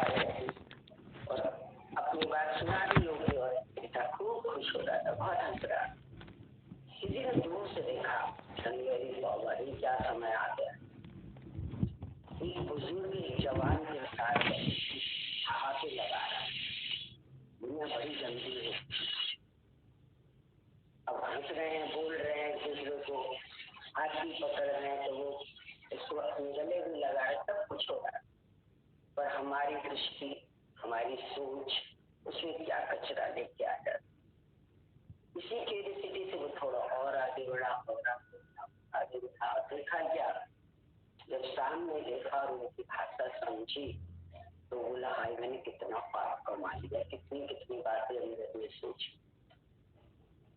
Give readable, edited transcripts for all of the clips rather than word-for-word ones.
बैठा है और अपनी बात सुना रही होगी और पिता खूब खुश हो रहा था, बहुत हंस रहा। किसी ने दूर से देखा, मेरी बाबा क्या समय आ गया। एक बुजुर्ग एक जवान के साथ हाथे लगा रहा, दुनिया बड़ी गंदी है। अब हंस रहे हैं, बोल रहे हैं, एक दूसरे को हाथ भी पकड़ रहे हैं, तो वो इसको अपने गले भी लगा रहे, सब कुछ हो रहा है। पर हमारी दृष्टि, हमारी सोच उसमें क्या कचरा लेके आ जाता। इसी क्यूरियोसिटी से वो थोड़ा और आगे बढ़ा, और आगे बढ़ा। देखा क्या, जब सामने देखा और उनकी भाषा समझी तो बोला, हाय मैंने कितना पाप कमा लिया, कितनी कितनी बातें अंदर में सोची।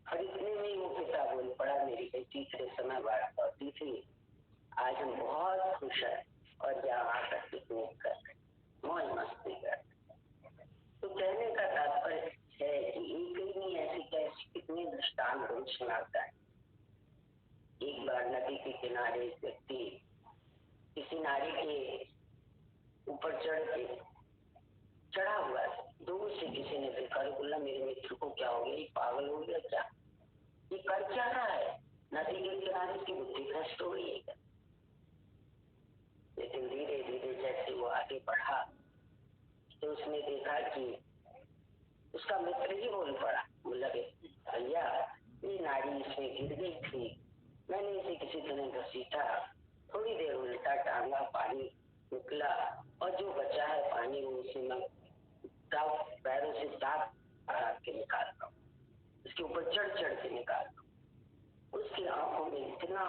और इतने में वो पिता बोल पड़ा, मेरी बेटी तीसरे समय बात करती थी, आज हम बहुत खुश हैं और यहाँ आकर पिकनिक कर रहे, मौज मस्ती कर रहे। तो कहने का तात्पर्य है कि एक ही नहीं, ऐसी कैसी कितने दृष्टांत हम सुनाता है। एक बार नदी के किनारे एक व्यक्ति किसी नारी के ऊपर चढ़ा हुआ है। दूर से किसी ने देखा, बोला मेरे मित्र को क्या हो गया, ये पागल हो गया क्या, ये कर क्या रहा है, नदी के किनारे की बुद्धि भ्रष्ट हो गई है। लेकिन धीरे धीरे जैसे वो आगे बढ़ा तो उसने देखा कि उसका मित्र ही बोल पड़ा, बोला भैया ये नारी इसमें गिर गई थी, मैंने इसे किसी तरह घसीटा, थोड़ी देर उल्टा टांगा, पानी निकला और जो बचा है पानी वो उसे मैं पैरों से दांत के निकालता हूँ, उसके ऊपर चढ़ चढ़ के निकालता हूँ। उसकी आंखों में इतना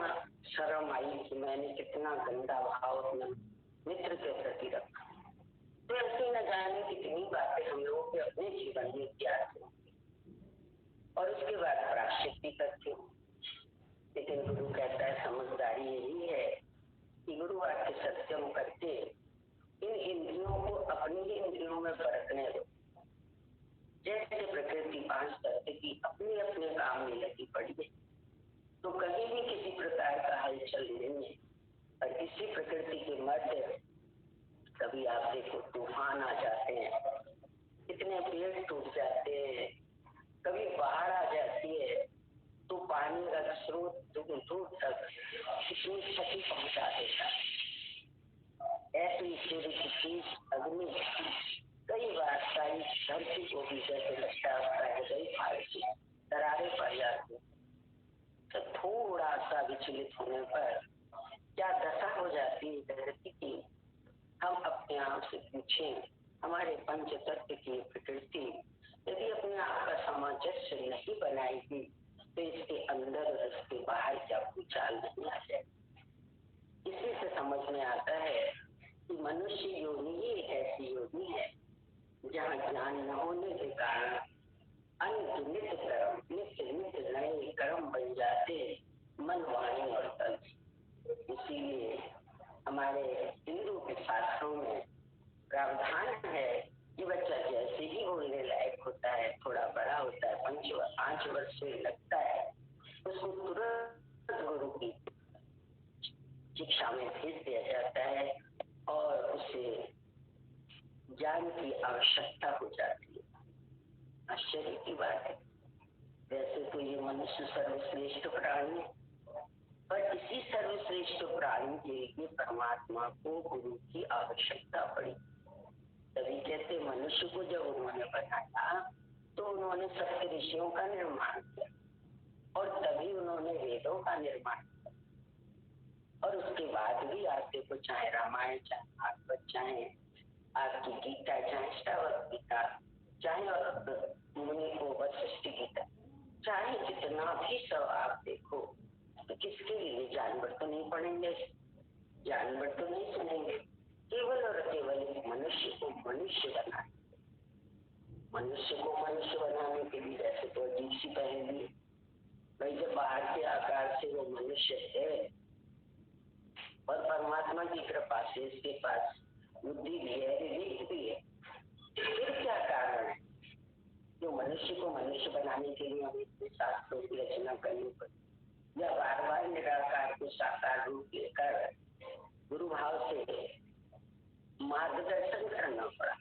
शर्म आई कि मैंने कितना गंदा भाव अपने मित्र के प्रति रखा। तो ऐसे न जाने कितनी बातें हम लोगों के अपने जीवन में किया और उसके बाद प्रायश्चित भी करते हो। लेकिन गुरु कहता है समझदारी यही है कि गुरु वाक्य सत्यम करके इन इंद्रियों को अपनी ही इंद्रियों में बरतने दो। जैसे प्रकृति 5 तत्व की अपने अपने काम में लगी पड़ी है, तो कहीं भी किसी प्रकार का हलचल नहीं है। और इसी प्रकृति के मध्य कभी आप देखो तूफान आ जाते हैं, कितने पेड़ टूट जाते हैं, कभी बाढ़ आ जाती है, तो पानी का स्रोत दूर दूर तक कितनी क्षति पहुंचा देता है। ऐसी सूर्य की तेज अग्नि कई बार सारी धरती को भी जैसे लगता है गई फाड़ती, दरारें पड़ जाती। तो थोड़ा सा विचलित होने पर क्या दशा हो जाती है धरती की। हम अपने आप से पूछें, हमारे पंच तत्व की प्रकृति यदि अपने आप का सामंजस्य नहीं बनाएगी तो इसके अंदर और इसके बाहर क्या भूचाल नहीं आ जाए। इसी से समझ में आता है कि मनुष्य योनि ही एक ऐसी योनि है जहाँ ज्ञान न होने के कारण अनगिनत कर्म नित्य नित्य नए कर्म बन जाते, मन वाणी और तन। इसीलिए हमारे हिंदू के शास्त्रों में प्रावधान है कि बच्चा जैसे ही बोलने लायक होता है, थोड़ा बड़ा होता है, 5 वर्ष से लगता है, उसको तुरंत गुरु की शिक्षा में भेज दिया जाता है और उसे ज्ञान की आवश्यकता हो जाती है। आश्चर्य की बात है, वैसे तो ये मनुष्य सर्वश्रेष्ठ प्राणी है, पर इसी सर्वश्रेष्ठ प्राणी के लिए परमात्मा को गुरु की आवश्यकता पड़ी। तभी कहते मनुष्य को जब उन्होंने बनाया तो उन्होंने सप्त ऋषियों का निर्माण किया और तभी उन्होंने वेदों का निर्माण किया। और उसके बाद भी आप देखो, चाहे रामायण, चाहे भागवत, चाहे आपकी गीता, चाहे श्रावक गीता, चाहे मुनि को वशिष्ठ गीता, चाहे जितना भी सब आप देखो, तो किसके लिए जानवर तो नहीं पढ़ेंगे, जानवर तो नहीं सुनेंगे, केवल और केवल मनुष्य को मनुष्य बनाए। मनुष्य को मनुष्य बनाने के लिए जैसे तो अजीब सी पहेली भाई, जब बाहर के आकार से वो मनुष्य है और परमात्मा की कृपा से इसके पास बुद्धि भी है, विवेक भी है, फिर क्या कारण है जो मनुष्य को मनुष्य बनाने के लिए हमें शास्त्रों की रचना करनी पड़ी या बार बार निराकार को साकार रूप लेकर गुरु भाव से मार्गदर्शन करना पड़ा।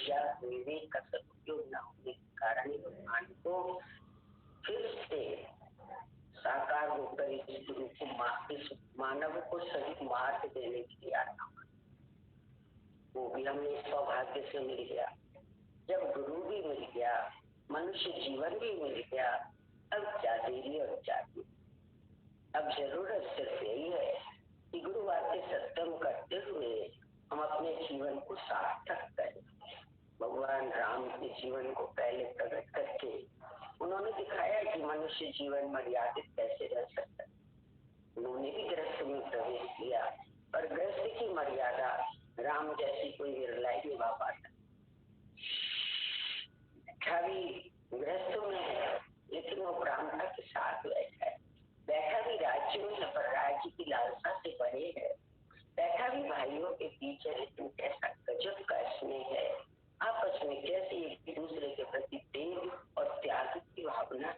होशियार विवेक का सदुपयोग न होने के कारण भगवान को फिर से साकार होकर इस गुरु को इस मानव को सही मार्ग देने के लिए आना, वो भी हमें सौभाग्य से मिल गया। जब गुरु भी मिल गया, मनुष्य जीवन भी मिल गया, अब क्या देरी और क्या देरी। अब जरूरत सिर्फ यही है कि गुरु वाक्य सत्संग करते हुए हम अपने जीवन को सार्थक करें। भगवान राम के जीवन को पहले प्रकट करके उन्होंने दिखाया कि मनुष्य जीवन मर्यादित कैसे रह सकता है। उन्होंने भी गृहस्थ में प्रवेश किया, पर गृहस्थ की मर्यादा राम जैसी कोई विरला ही निभा पाता। गृहस्थ में है, लेकिन वो ब्राह्मण के साथ बैठा है। बैठा भी राज्य में है, पर राज्य की लालसा से परे है। बैठा भी भाइयों के बीच है, लेकिन कैसा गजब का स्नेह है। आपस में कैसे एक दूसरे के प्रति प्रेम और त्याग की भावना।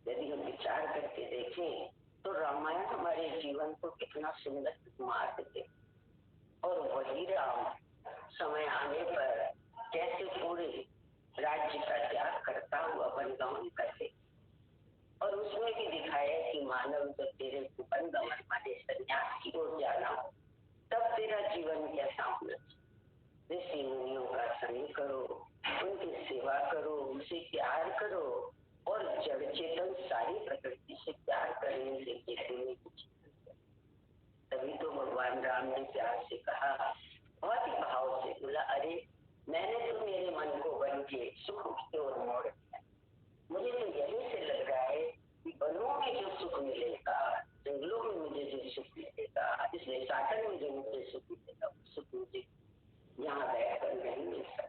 यदि हम विचार करके देखें तो रामायण हमारे जीवन को कितना सुंदर मार्ग दे, और वही राम समय आने पर कैसे पूरे राज्य का त्याग करता हुआ वनगमन करे। और उसमें भी दिखाया कि मानव जब तेरे वनगमन माने संन्यास की ओर जाना हो, तब तेरा जीवन कैसा होना चाहिए। ऋषि मुनियों का संग करो, उनकी सेवा करो, उनसे प्यार करो, और जड़ चेतन सारी प्रकृति से प्यार करने से कहने कुछ। तभी तो भगवान राम ने प्यार से कहा, बहुत ही भाव से बोला, अरे मैंने तो मेरे मन को वन के सुख की ओर मोड़ दिया। मुझे तो यही से लग रहा है कि वनों में जो सुख मिलेगा, जंगलों में मुझे जो सुख मिलेगा, इस देशाटन में जो मुझे सुख मिलेगा, सुख मुझे यहाँ बैठकर नहीं मिल सकता।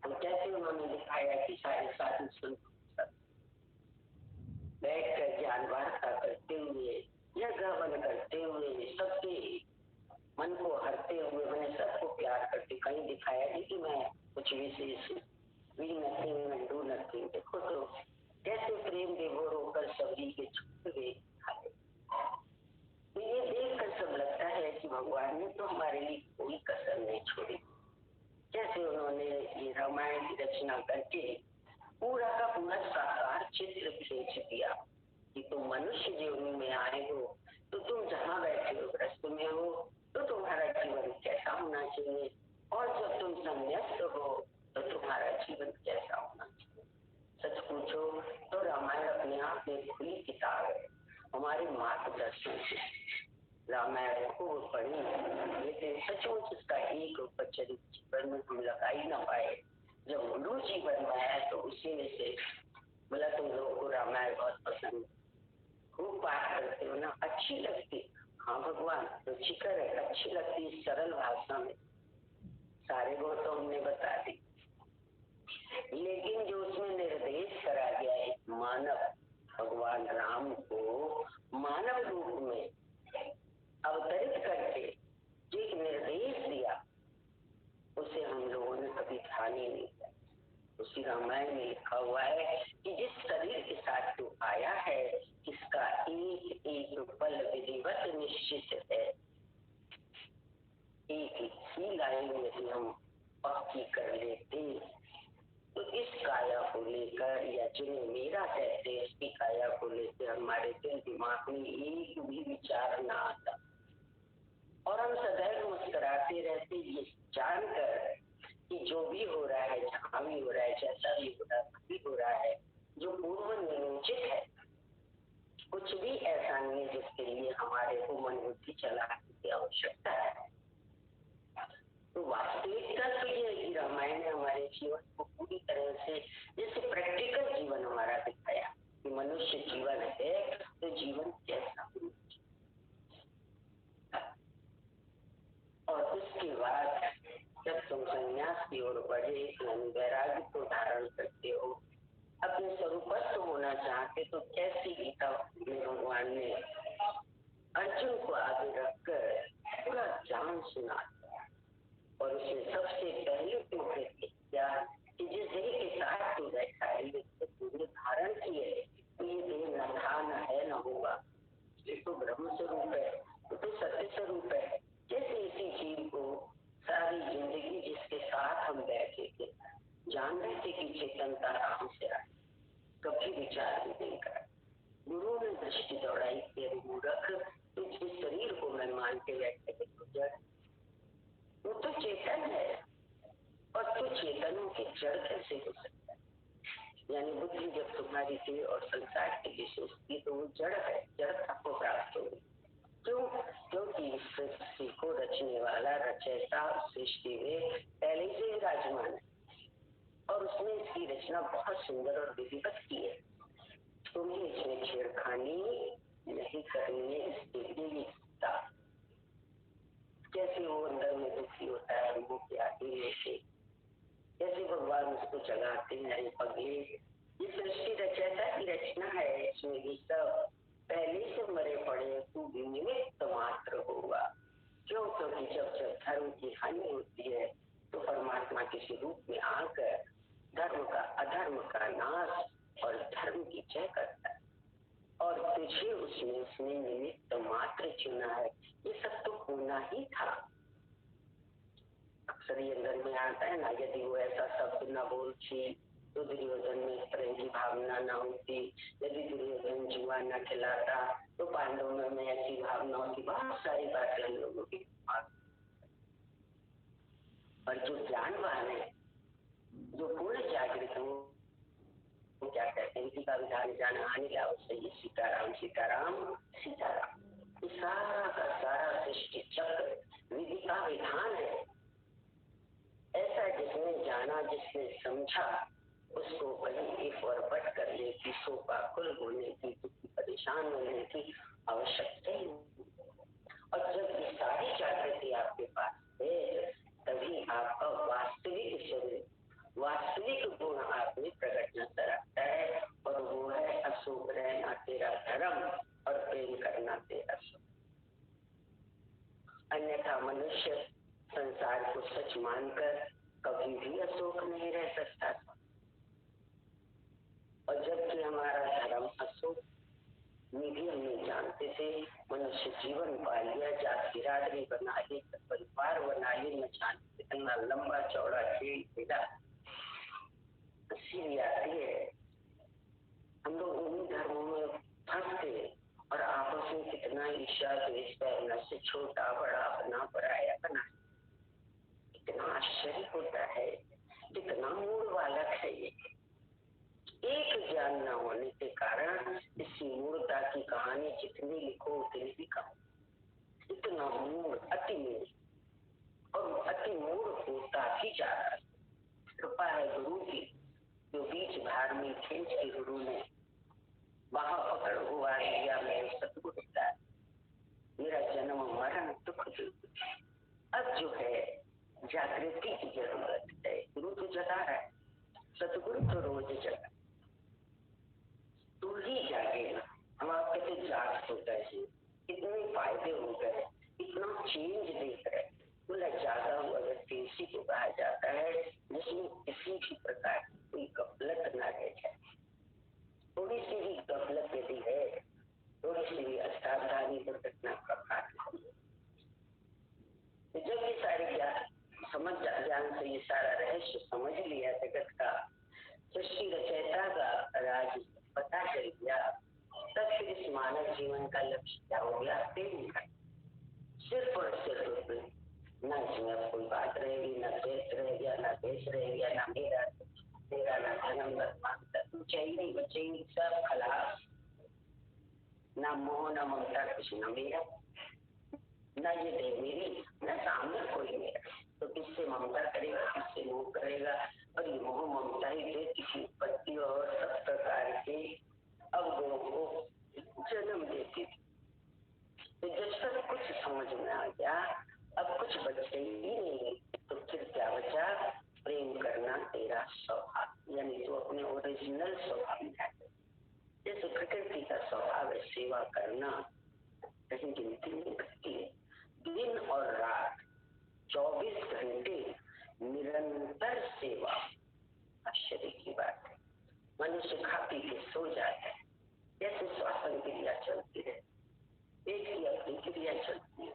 तो कैसे उन्होंने दिखाया कि सारे साधु संत बैठकर ज्ञान वार्ता करते हुए, यज्ञ करते हुए, सबके मन को हरते हुए, मैंने सबको प्यार करते। कहीं दिखाया नहीं कि मैं कुछ विशेष वी नथिंग डू नथिंग। देखो तो कैसे प्रेम विभोर होकर सभी के छूट गए। तो ये देखकर सब लगता है कि भगवान ने तो हमारे लिए कोई कसर नहीं छोड़ी। कैसे उन्होंने ये रामायण की रचना करके पूरा का पूरा साकार चित्र खींच दिया कि तुम मनुष्य जीवन में आए हो, तो तुम जहाँ बैठे हो ग्रस्त में हो, तो तुम्हारा जीवन कैसा होना चाहिए, और जब तुम संन्यास्त हो तो तुम्हारा जीवन कैसा होना चाहिए। सच पूछो तो रामायण अपने आप में खुली किताब है, हमारे मार्गदर्शन से। रामायण को पढ़ी, लेकिन सचमुच इसका एक उपचरित जीवन में हम लगा ही ना पाए। जब गुरु जीवन में आया तो उसी में से बोला, तुम लोगों को रामायण बहुत पसंद, खूब पाठ करते हो ना, अच्छी लगती। हाँ भगवान, रुचिकर है, अच्छी लगती, सरल भाषा में। सारे गुण तो हमने बता दी, लेकिन जो उसमें निर्देश करा गया है मानव, भगवान राम को मानव रूप में अवतरित करके जो एक निर्देश दिया, उसे हम लोगों ने कभी ध्यान ही नहीं दिया। उसी रामायण में लिखा हुआ है कि जिस शरीर के साथ तू आया है, इसका एक एक पल विधिवत निश्चित है। एक ही लाइन यदि हम पक्की कर लेते तो इस काया को लेकर, या जिन्हें मेरा कहते हैं इसकी काया को लेकर हमारे दिल दिमाग में एक भी विचार न आता, और हम सदैव मुस्कुराते रहते ये जानकर कि जो भी हो रहा है, जहाँ भी हो रहा है, जैसा भी हो रहा है, भी हो रहा है, जो पूर्व नियोजित है, कुछ भी ऐसा नहीं है जिसके लिए हमारे को मन बुद्धि चलाने की आवश्यकता है। तो वास्तविकता तो ये है कि रामायण ने हमारे जीवन को पूरी तरह से जैसे प्रैक्टिकल जीवन हमारा दिखाया कि मनुष्य जीवन है तो जीवन कैसा होना चाहिए। और उसके बाद जब तुम संन्यास की ओर बढ़े, वैराग्य को धारण करते हो, अपने स्वरूपस्थ होना चाहते, तो कैसी गीता में भगवान ने अर्जुन को आगे रखकर पूरा ज्ञान सुना, और उसे सबसे पहले तुमसे किया कि जिस देह के साथ तू बैठा है, तुमने धारण किए, तो ये देह न था, न है, न होगा। ये तो ब्रह्म स्वरूप है, तो सत्य स्वरूप है। जैसे इसी जीव को सारी जिंदगी जिसके साथ से की चेतनता राम से आई, कभी विचार भी नहीं करा। गुरु ने दृष्टि दौड़ाई कि मूर्ख, तुझ इस शरीर को मैं मान के बैठे तो जड़, वो तो चेतन है और तू चेतनों की जड़ कैसे हो सकता है? यानी बुद्धि जब तुम्हारी थी और संसार की विशेष थी तो वो जड़ है, जड़ता को प्राप्त हो गई। क्यों? क्योंकि इस सृष्टि को रचने वाला रचयिता सृष्टि में पहले से विराजमान है और उसने इसकी रचना बहुत सुंदर और विधिवत की है। तुम्हें इसमें छेड़खानी नहीं करनी है, इसके लिए लिखता। कैसे वो अंदर में दुखी होता है वो के आगे लेके, कैसे भगवान उसको जगाते हैं पगले। ये सृष्टि रचयिता की रचना है, इसमें ये सब पहले से मरे पड़े, तू भी निमित्त मात्र होगा। क्यों? क्योंकि जब जब धर्म की हानि होती है तो परमात्मा किसी रूप में आकर धर्म का अधर्म का नाश और धर्म की जय करता है और तुझे उसने निमित्त मात्र चुना है। ये सब तो होना ही था। अक्सर ये अंदर में आता है ना, यदि वो ऐसा शब्द न बोलती तो दुर्योधन में प्रेम की भावना न होती, यदि दुर्योधन जुआ न खिलाता तो पांडवों में ऐसी भावना होती। बहुत सारी बातें हम लोगों की, और जो ज्ञानवान है, जो पूर्ण जागृत हो, वो क्या कहते हैं, इसी का विधान जाना आने लाओ सही, सीताराम सीताराम सीताराम। सारा का सारा सृष्टि चक्र विधि का विधान है। ऐसा जिसने जाना, जिसने समझा, उसको कहीं एक और बट करने की, शोकाकुल होने की, दुखी परेशान होने की आवश्यकता ही नहीं। और जब ये सारी जागृति आपके पास है तभी आपका वास्तविक शरीर, वास्तविक गुण आप में प्रकट नजर आता है और वो है अशोक रहना तेरा धर्म और प्रेम करना तेरा सुख। अन्यथा मनुष्य संसार को सच मानकर कभी भी अशोक नहीं रह सकता था। और जबकि हमारा धर्म अशोक निधि हम नहीं जानते थे, मनुष्य जीवन पा लिया, जात बिरादरी बना ली, परिवार बना ली, न जानते इतना लंबा चौड़ा खेल खेला। इसीलिए आती है हम लोग उन्हीं धर्मों में फंसते और आपस में कितना ईर्ष्या द्वेष करना से छोटा बड़ा बना पराया बना। कितना आश्चर्य होता है, कितना मूड बालक है ये। एक ज्ञान न होने के कारण इसी मूर्ता की कहानी जितनी लिखो उतनी भी कम। इतना मूड, अति मूड और अति मूड होता ही जा रहा है। कृपा है गुरु की, जो बीच भार में खींच के गुरु ने वहां पकड़ हुआ दिया। मेरे सतगुरु का मेरा जन्म मरण दुख दुख, अब जो है जागृति की जरूरत है। गुरु तो जगा है, सतगुरु तो रोज जगा। तू ही जागेगा। हम आपके तो जाग तो कैसे, इतने फायदे हो गए, इतना चेंज देख रहे। बोला जागा हुआ व्यक्ति उसी को कहा जाता है जिसमें किसी भी प्रकार की कोई गफलत न रह जाए। थोड़ी सी भी गफलत यदि है, थोड़ी सी भी असावधानी दुर्घटना का कारण। जब ये सारे ज्ञान समझ ज्ञान से ये सारा रहस्य समझ लिया, जगत का सृष्टि रचयिता का राज पता चल गया, तब फिर इस मानव जीवन का लक्ष्य क्या हो गया? प्रेम का। सिर्फ और सिर्फ न इसमें कोई बात रहेगी, न देश रह गया, न देश रह गया, न मेरा तेरा, न जन्म न चाहिए बचेगी, सब खलास। न मोह न ममता, कुछ न मेरा, न ये दे मेरी, न सामने कोई मेरा। तो किससे ममता करेगा, किससे मोह करेगा? और ये मोह ममता ही देती की उत्पत्ति और सब प्रकार के अवगुणों को जन्म देती थी। तो जब सब कुछ समझ में आ गया, अब कुछ बचे ही नहीं, तो फिर क्या बचा? प्रेम करना तेरा स्वभाव, यानी तो अपने ओरिजिनल स्वभाव में आ गया। जैसे प्रकृति का स्वभाव है सेवा करना, कहीं गिनती नहीं करती है। दिन और रात 24 घंटे निरंतर सेवा। आश्चर्य की बात है। मनुष्य खा पी के सो जाता है, जैसे श्वासन क्रिया चलती है, पेट की अपनी क्रिया चलती है,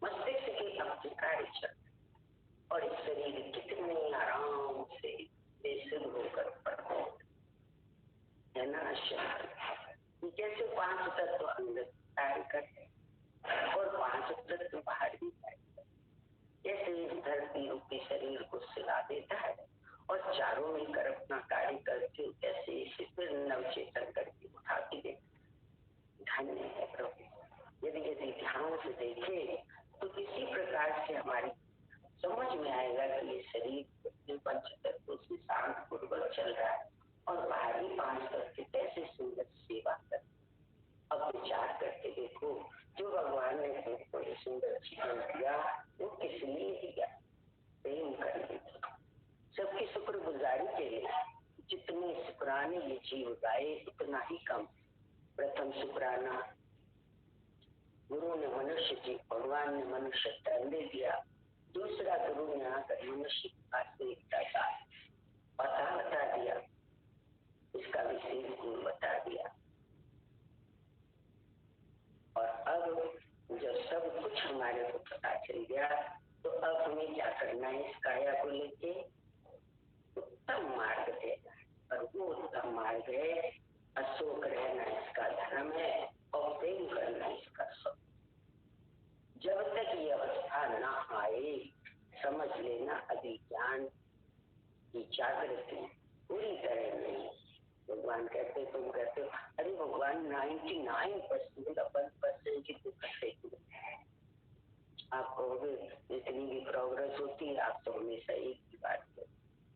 मस्तिष्क के अपने कार्य चलते, और इस शरीर कितने आराम से बेसुध होकर को सिला देता है और चारों मिलकर अपना कार्य करते ऐसे इसे फिर नवचेतन करके उठा के दे। धन्य है प्रभु। यदि ध्यान से देखे तो इसी प्रकार से हमारी समझ में आएगा कि ये शरीर पंच तत्वों से शांत पूर्वक चल रहा है और बाहरी पांच तत्व कैसे सुंदर सेवा कर। अब विचार करके देखो, जो भगवान ने बड़े सुंदर जीवन दिया वो किस लिए दिया? प्रेम करने के, सबकी शुक्रगुजारी के लिए। जितने शुक्राने ये जीव गाए उतना ही कम। प्रथम शुक्राना गुरु ने मनुष्य जी, भगवान ने मनुष्य तन दे दिया। दूसरा गुरु ने आकर मनुष्य वास्तविकता का पता बता दिया, इसका विशेष गुण बता दिया। और अब जब सब कुछ हमारे को पता चल गया तो अब हमें क्या करना है? इस काया को लेके उत्तम मार्ग देना है। और वो उत्तम मार्ग है अशोक रहना इसका धर्म है और प्रेम करना इसका सब। जब तक ये अवस्था ना आए समझ लेना अभी ज्ञान की जागृति पूरी तरह नहीं। भगवान कहते, तुम कहते हो अरे भगवान 99% की दुख से आप कहोगे इतनी भी प्रोग्रेस होती है, आप तो हमेशा एक ही बात करो।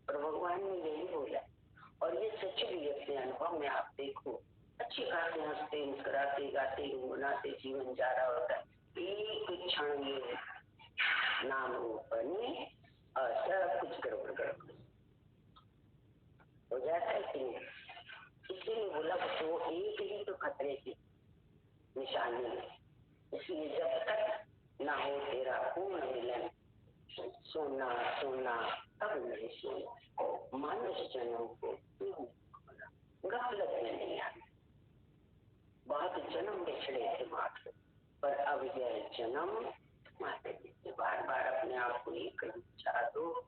पर भगवान ने यही बोला और ये सच भी अपने अनुभव में आप देखो। अच्छी खासे हंसते मुस्कुराते गाते गुनगुनाते जीवन जा रहा होता है, एक क्षण में नाम रूप बने और सब कुछ गड़बड़ हो जाता है कि नहीं? इसलिए बोला तो एक ही तो खतरे की निशानी है। इसलिए जब तक ना हो तेरा पूर्ण मिलन, सोना सोना अब नहीं सोना। मानुष जन्म को गफलत में नहीं आना। बहुत जन्म बिछड़े थे मात्र, पर अब यह जन्म तुम्हारे बार बार अपने आप को ये चाह दो,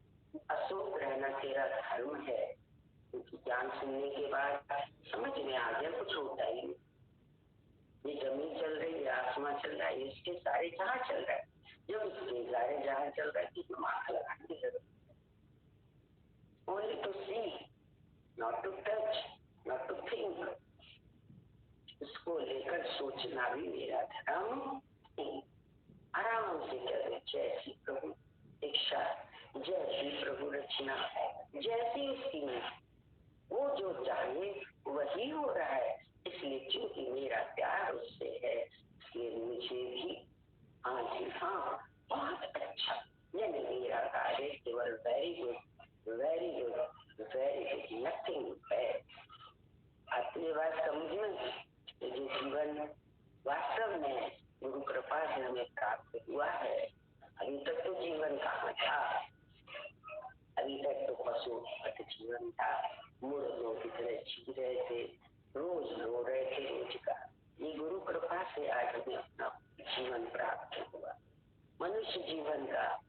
अशोक रहना तेरा धर्म है। क्योंकि ज्ञान सुनने के बाद समझ में आ गया कुछ होता ही नहीं। ये जमीन चल रही है, आसमान चल रहा है, इसके सारे जहाँ चल रहा है, जब इसके सारे जहाँ चल रहा है कि दिमाग लगाने की जरूरत है। Only to see, not to touch, not to think. इसको लेकर सोचना भी मेरा धर्म नहीं। आराम से करें, जैसी प्रभु इच्छा, जैसी प्रभु रचना, जैसी उसकी वो जो चाहे वही हो रहा है। इसलिए क्योंकि मेरा प्यार उससे है इसलिए मुझे भी हाँ जी हाँ बहुत अच्छा, यानी मेरा कार्य केवल very good very good very good, nothing bad. आपकी बात समझ में? जो जीवन वास्तव में गुरु कृपा से हमें प्राप्त हुआ है, अभी तक तो जीवन कहाँ था? अभी तक तो पशु जीवन था, मुर्गों की तरह जी रहे थे, रोज रो रहे थे रोज का। ये गुरु कृपा से आज हमें अपना जीवन प्राप्त हुआ। मनुष्य जीवन का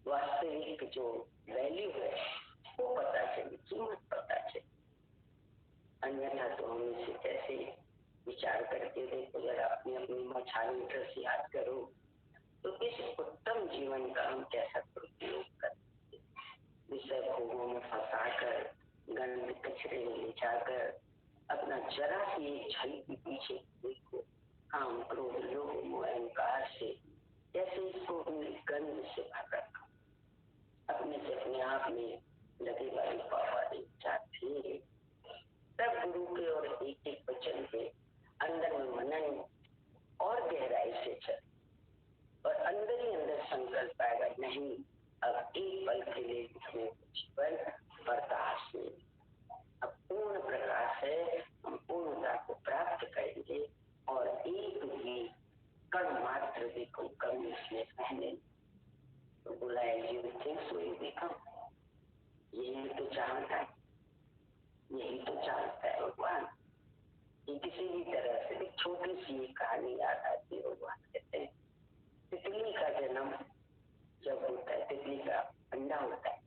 वास्तविक जो वैल्यू है वो पता चली, कीमत पता चली। अन्यथा तो हम इसे कैसे विचार करके देखो, जरा अपनी अपनी मछाली से याद करो तो इस उत्तम जीवन का हम कैसा दुरुपयोग करते, विषय भोगों में फंसाकर, गंद कचरे में ले जाकर अपना जरा सी छल के पीछे देखो, काम क्रोध लोभ मोह अहंकार से कैसे इसको गंद से भर रखा, अपने से अपने आप में लगे वाली पापा चाहते। तब गुरु के और एक एक वचन के अंदर में मनन और गहराई से चल और अंदर ही अंदर संकल्प आएगा, नहीं अब एक पल के लिए हमें जीवन बर्दाश्त नहीं, अब पूर्ण प्रकाश है, हम पूर्णता को प्राप्त करेंगे और एक भी कण मात्र भी कोई कमी इसमें रहने। तो बोला यही तो चाहता है, यही तो चाहता है भगवान। ये किसी भी तरह से एक छोटी सी कहानी याद आती है। भगवान कहते हैं तितली का जन्म जब होता है, तितली का अंडा होता है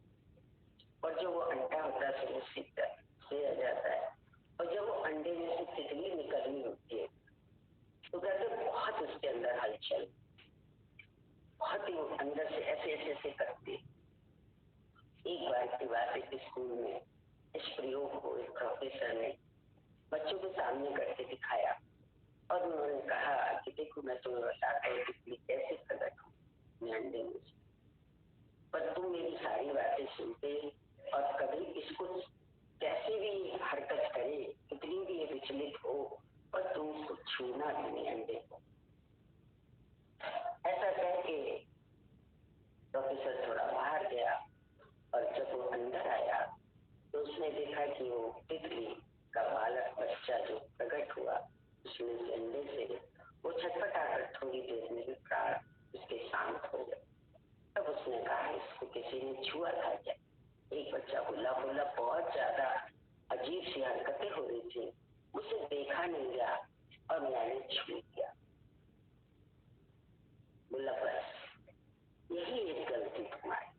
और जब वो अंडा होता है तो वो सिया जाता है और जब वो अंडे में से तितली निकलनी होती है तो कहते बहुत उसके अंदर हलचल, बहुत ही अंदर से ऐसे ऐसे ऐसे करती है। स्कूल में इस प्रयोग को एक प्रोफेसर ने बच्चों के सामने करके दिखाया और उन्होंने कहा कि देखो मैं तुम्हें बताता हूँ कि कैसे प्रकट हुई अंडे में, पर तुम मेरी सारी बातें सुनते और कभी इसको कैसे भी हरकत करे, कितनी भी विचलित हो, पर तुम उसको छूना नहीं अंडे को। ऐसा कह के प्रोफेसर थोड़ा बाहर गया और जब वो अंदर आया तो उसने देखा कि वो तितली का बालक बच्चा जो प्रकट हुआ उसमें से अंडे से वो छटपटाकर थोड़ी देर में प्राण उसके शांत हो गए। तब उसने कहा इसको किसी ने छुआ था क्या? एक बच्चा बोला बहुत ज्यादा अजीब सी हरकतें हो रही थी, उसे देखा नहीं गया और मैंने छू दिया। बोला बस यही एक गलती तुम्हारी।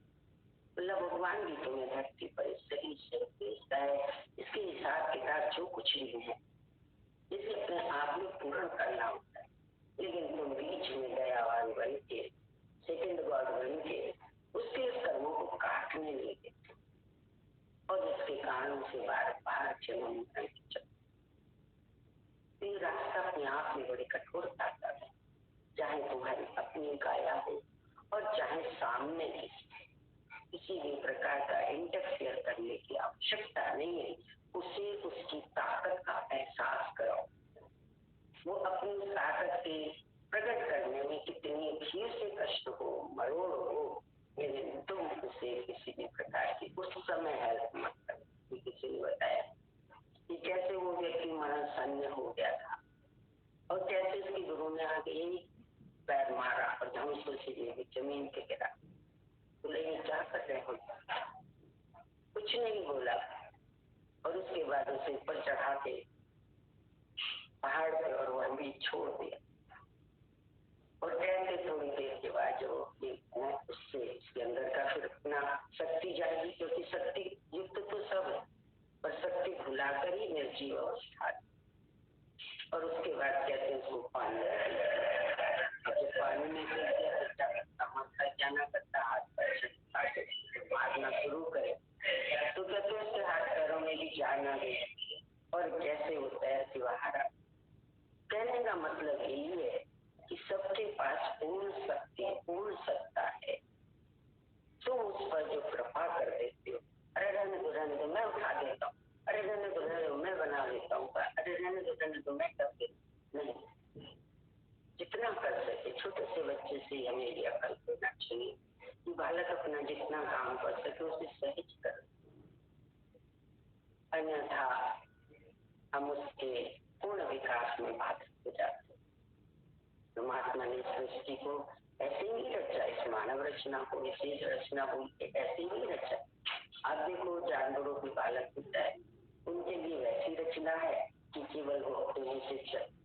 बोला भगवान भी तुम्हें धरती पर सही से भेजता है, इसके हिसाब किताब जो कुछ भी है इसे अपने आप में पूर्ण करना होता है, लेकिन तुम बीच में दयावान बन के सेकंड गॉड बन के उसके कर्मों को काटने लगे और इसके कारण से बार बार जन्म रास्ता अपने आप में बड़ी कठोरता का है, चाहे तुम्हारी अपनी काया हो और चाहे सामने किसी भी प्रकार का इंटरफेयर करने की आवश्यकता नहीं है। उसे उसकी ताकत का एहसास कराओ, वो अपनी ताकत के प्रकट करने में कितनी भीड़ से कष्ट हो, मरोड़ हो, लेकिन तुम उसे किसी भी प्रकार की उस समय हेल्प मत करो। किसी ने बताया कि कैसे वो व्यक्ति मरणशन्य हो गया था और कैसे उसके गुरु ने आगे ही पैर मारा और धनुष से जमीन पे गिरा। बोले ये क्या कर रहे हो? कुछ नहीं बोला और उसके बाद उसे ऊपर चढ़ा के पहाड़ पे और वह भी छोड़ दिया। और ऐसे थोड़ी देर के बाद जो उससे उसके अंदर का फिर अपना शक्ति जाएगी, क्योंकि शक्ति युक्त तो सब है पर शक्ति भुलाकर ही निर्जीव अवस्था। और उसके बाद कहते हैं उसको पानी में क्या ना करता हाथ पैर मारना शुरू करे तो कहते हैं उसके हाथ पैरों में भी जान आ गई और जैसे वो पैर से बाहर आ। कहने का मतलब यही है कि सबके पास पूर्ण शक्ति पूर्ण सत्ता है, तो उस पर जो कृपा कर देते हो, अरे रहने दो मैं उठा देता हूँ, अरे रहने दो मैं बना देता हूँ, अरे रहने दो मैं कर देता। नहीं, जितना कर सके छोटे से बच्चे से हमें ये अकल देना चाहिए कि बालक अपना जितना काम कर सके उसे सहज कर, अन्यथा हम उसके पूर्ण विकास में बाधित हो जाते। परमात्मा ने सृष्टि को ऐसे ही रचा, इस मानव रचना को विशेष रचना बोल के ऐसे ही रचा। आप देखो जानवरों के बालक होता है, उनके लिए वैसी रचना है कि केवल वो अपने से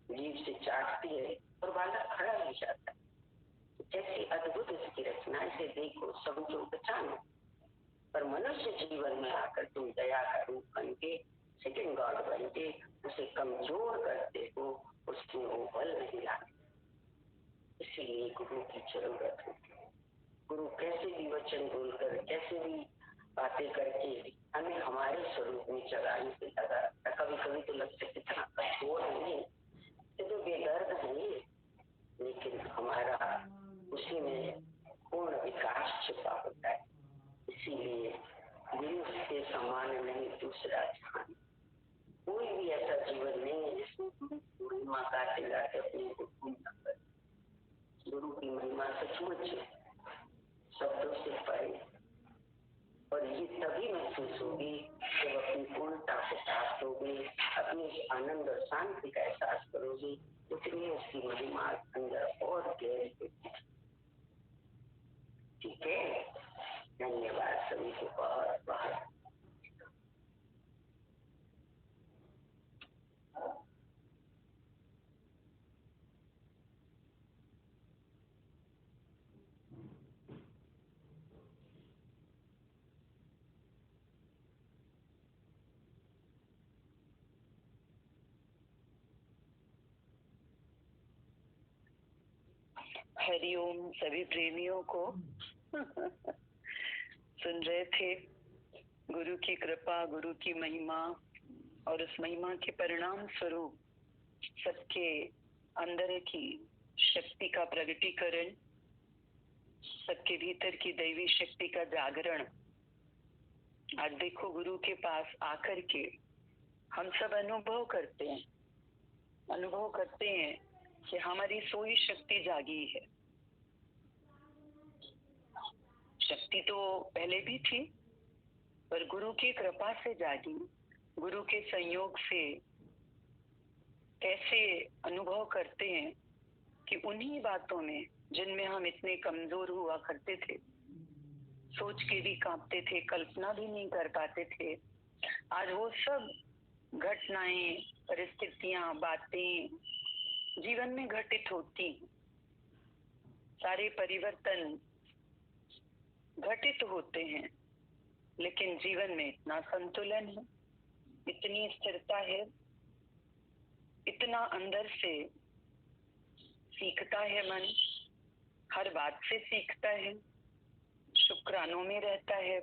जीव से चाटती है और बालक खड़ा नहीं जाता। ऐसी अद्भुत इसकी रचना, इसे देखो समझो पहचानो। पर मनुष्य जीवन में आकर तुम दया का रूप बन के सेकंड गॉड बन के उसे कमजोर करते हो, उसमें वो बल नहीं लाते। इसीलिए गुरु की जरूरत होती है। गुरु कैसे भी वचन बोलकर कैसे भी बातें करके हमें हमारे स्वरूप में चलाने से लगा। कभी कभी तो लगता है कितना कठोर नहीं है, तो बेदर्द है, लेकिन हमारा उसी में पूर्ण विकास छिपा होता है। इसीलिए गुरु के समान नहीं दूसरा स्थान। कोई भी ऐसा जीवन नहीं है जिसमें महिमा गाते गाते अपने को पूर्ण कर। गुरु की महिमा सचमुच शब्दों से परे, और ये तभी महसूस होगी जब अपनी पूर्णता को प्राप्त होगी, अपनी आनंद और शांति का एहसास करोगी, उतनी उसकी महिमा अंदर और गहरी होगी। ठीक है, धन्यवाद सभी को बहुत बहुत। हरिओम सभी प्रेमियों को। सुन रहे थे गुरु की कृपा, गुरु की महिमा और उस महिमा के परिणाम स्वरूप सबके अंदर की शक्ति का प्रगटीकरण, सबके भीतर की दैवी शक्ति का जागरण। आज देखो गुरु के पास आकर के हम सब अनुभव करते हैं कि हमारी सोई शक्ति जागी है। शक्ति तो पहले भी थी, पर गुरु की कृपा से जागी। गुरु के संयोग से कैसे अनुभव करते हैं कि उन्हीं बातों में जिनमें हम इतने कमजोर हुआ करते थे, सोच के भी कांपते थे, कल्पना भी नहीं कर पाते थे, आज वो सब घटनाएं, परिस्थितियां, बातें जीवन में घटित होती। सारे परिवर्तन घटित होते हैं, लेकिन जीवन में इतना संतुलन है, इतनी स्थिरता है, इतना अंदर से सीखता है मन, हर बात से सीखता है, शुक्रानों में रहता है।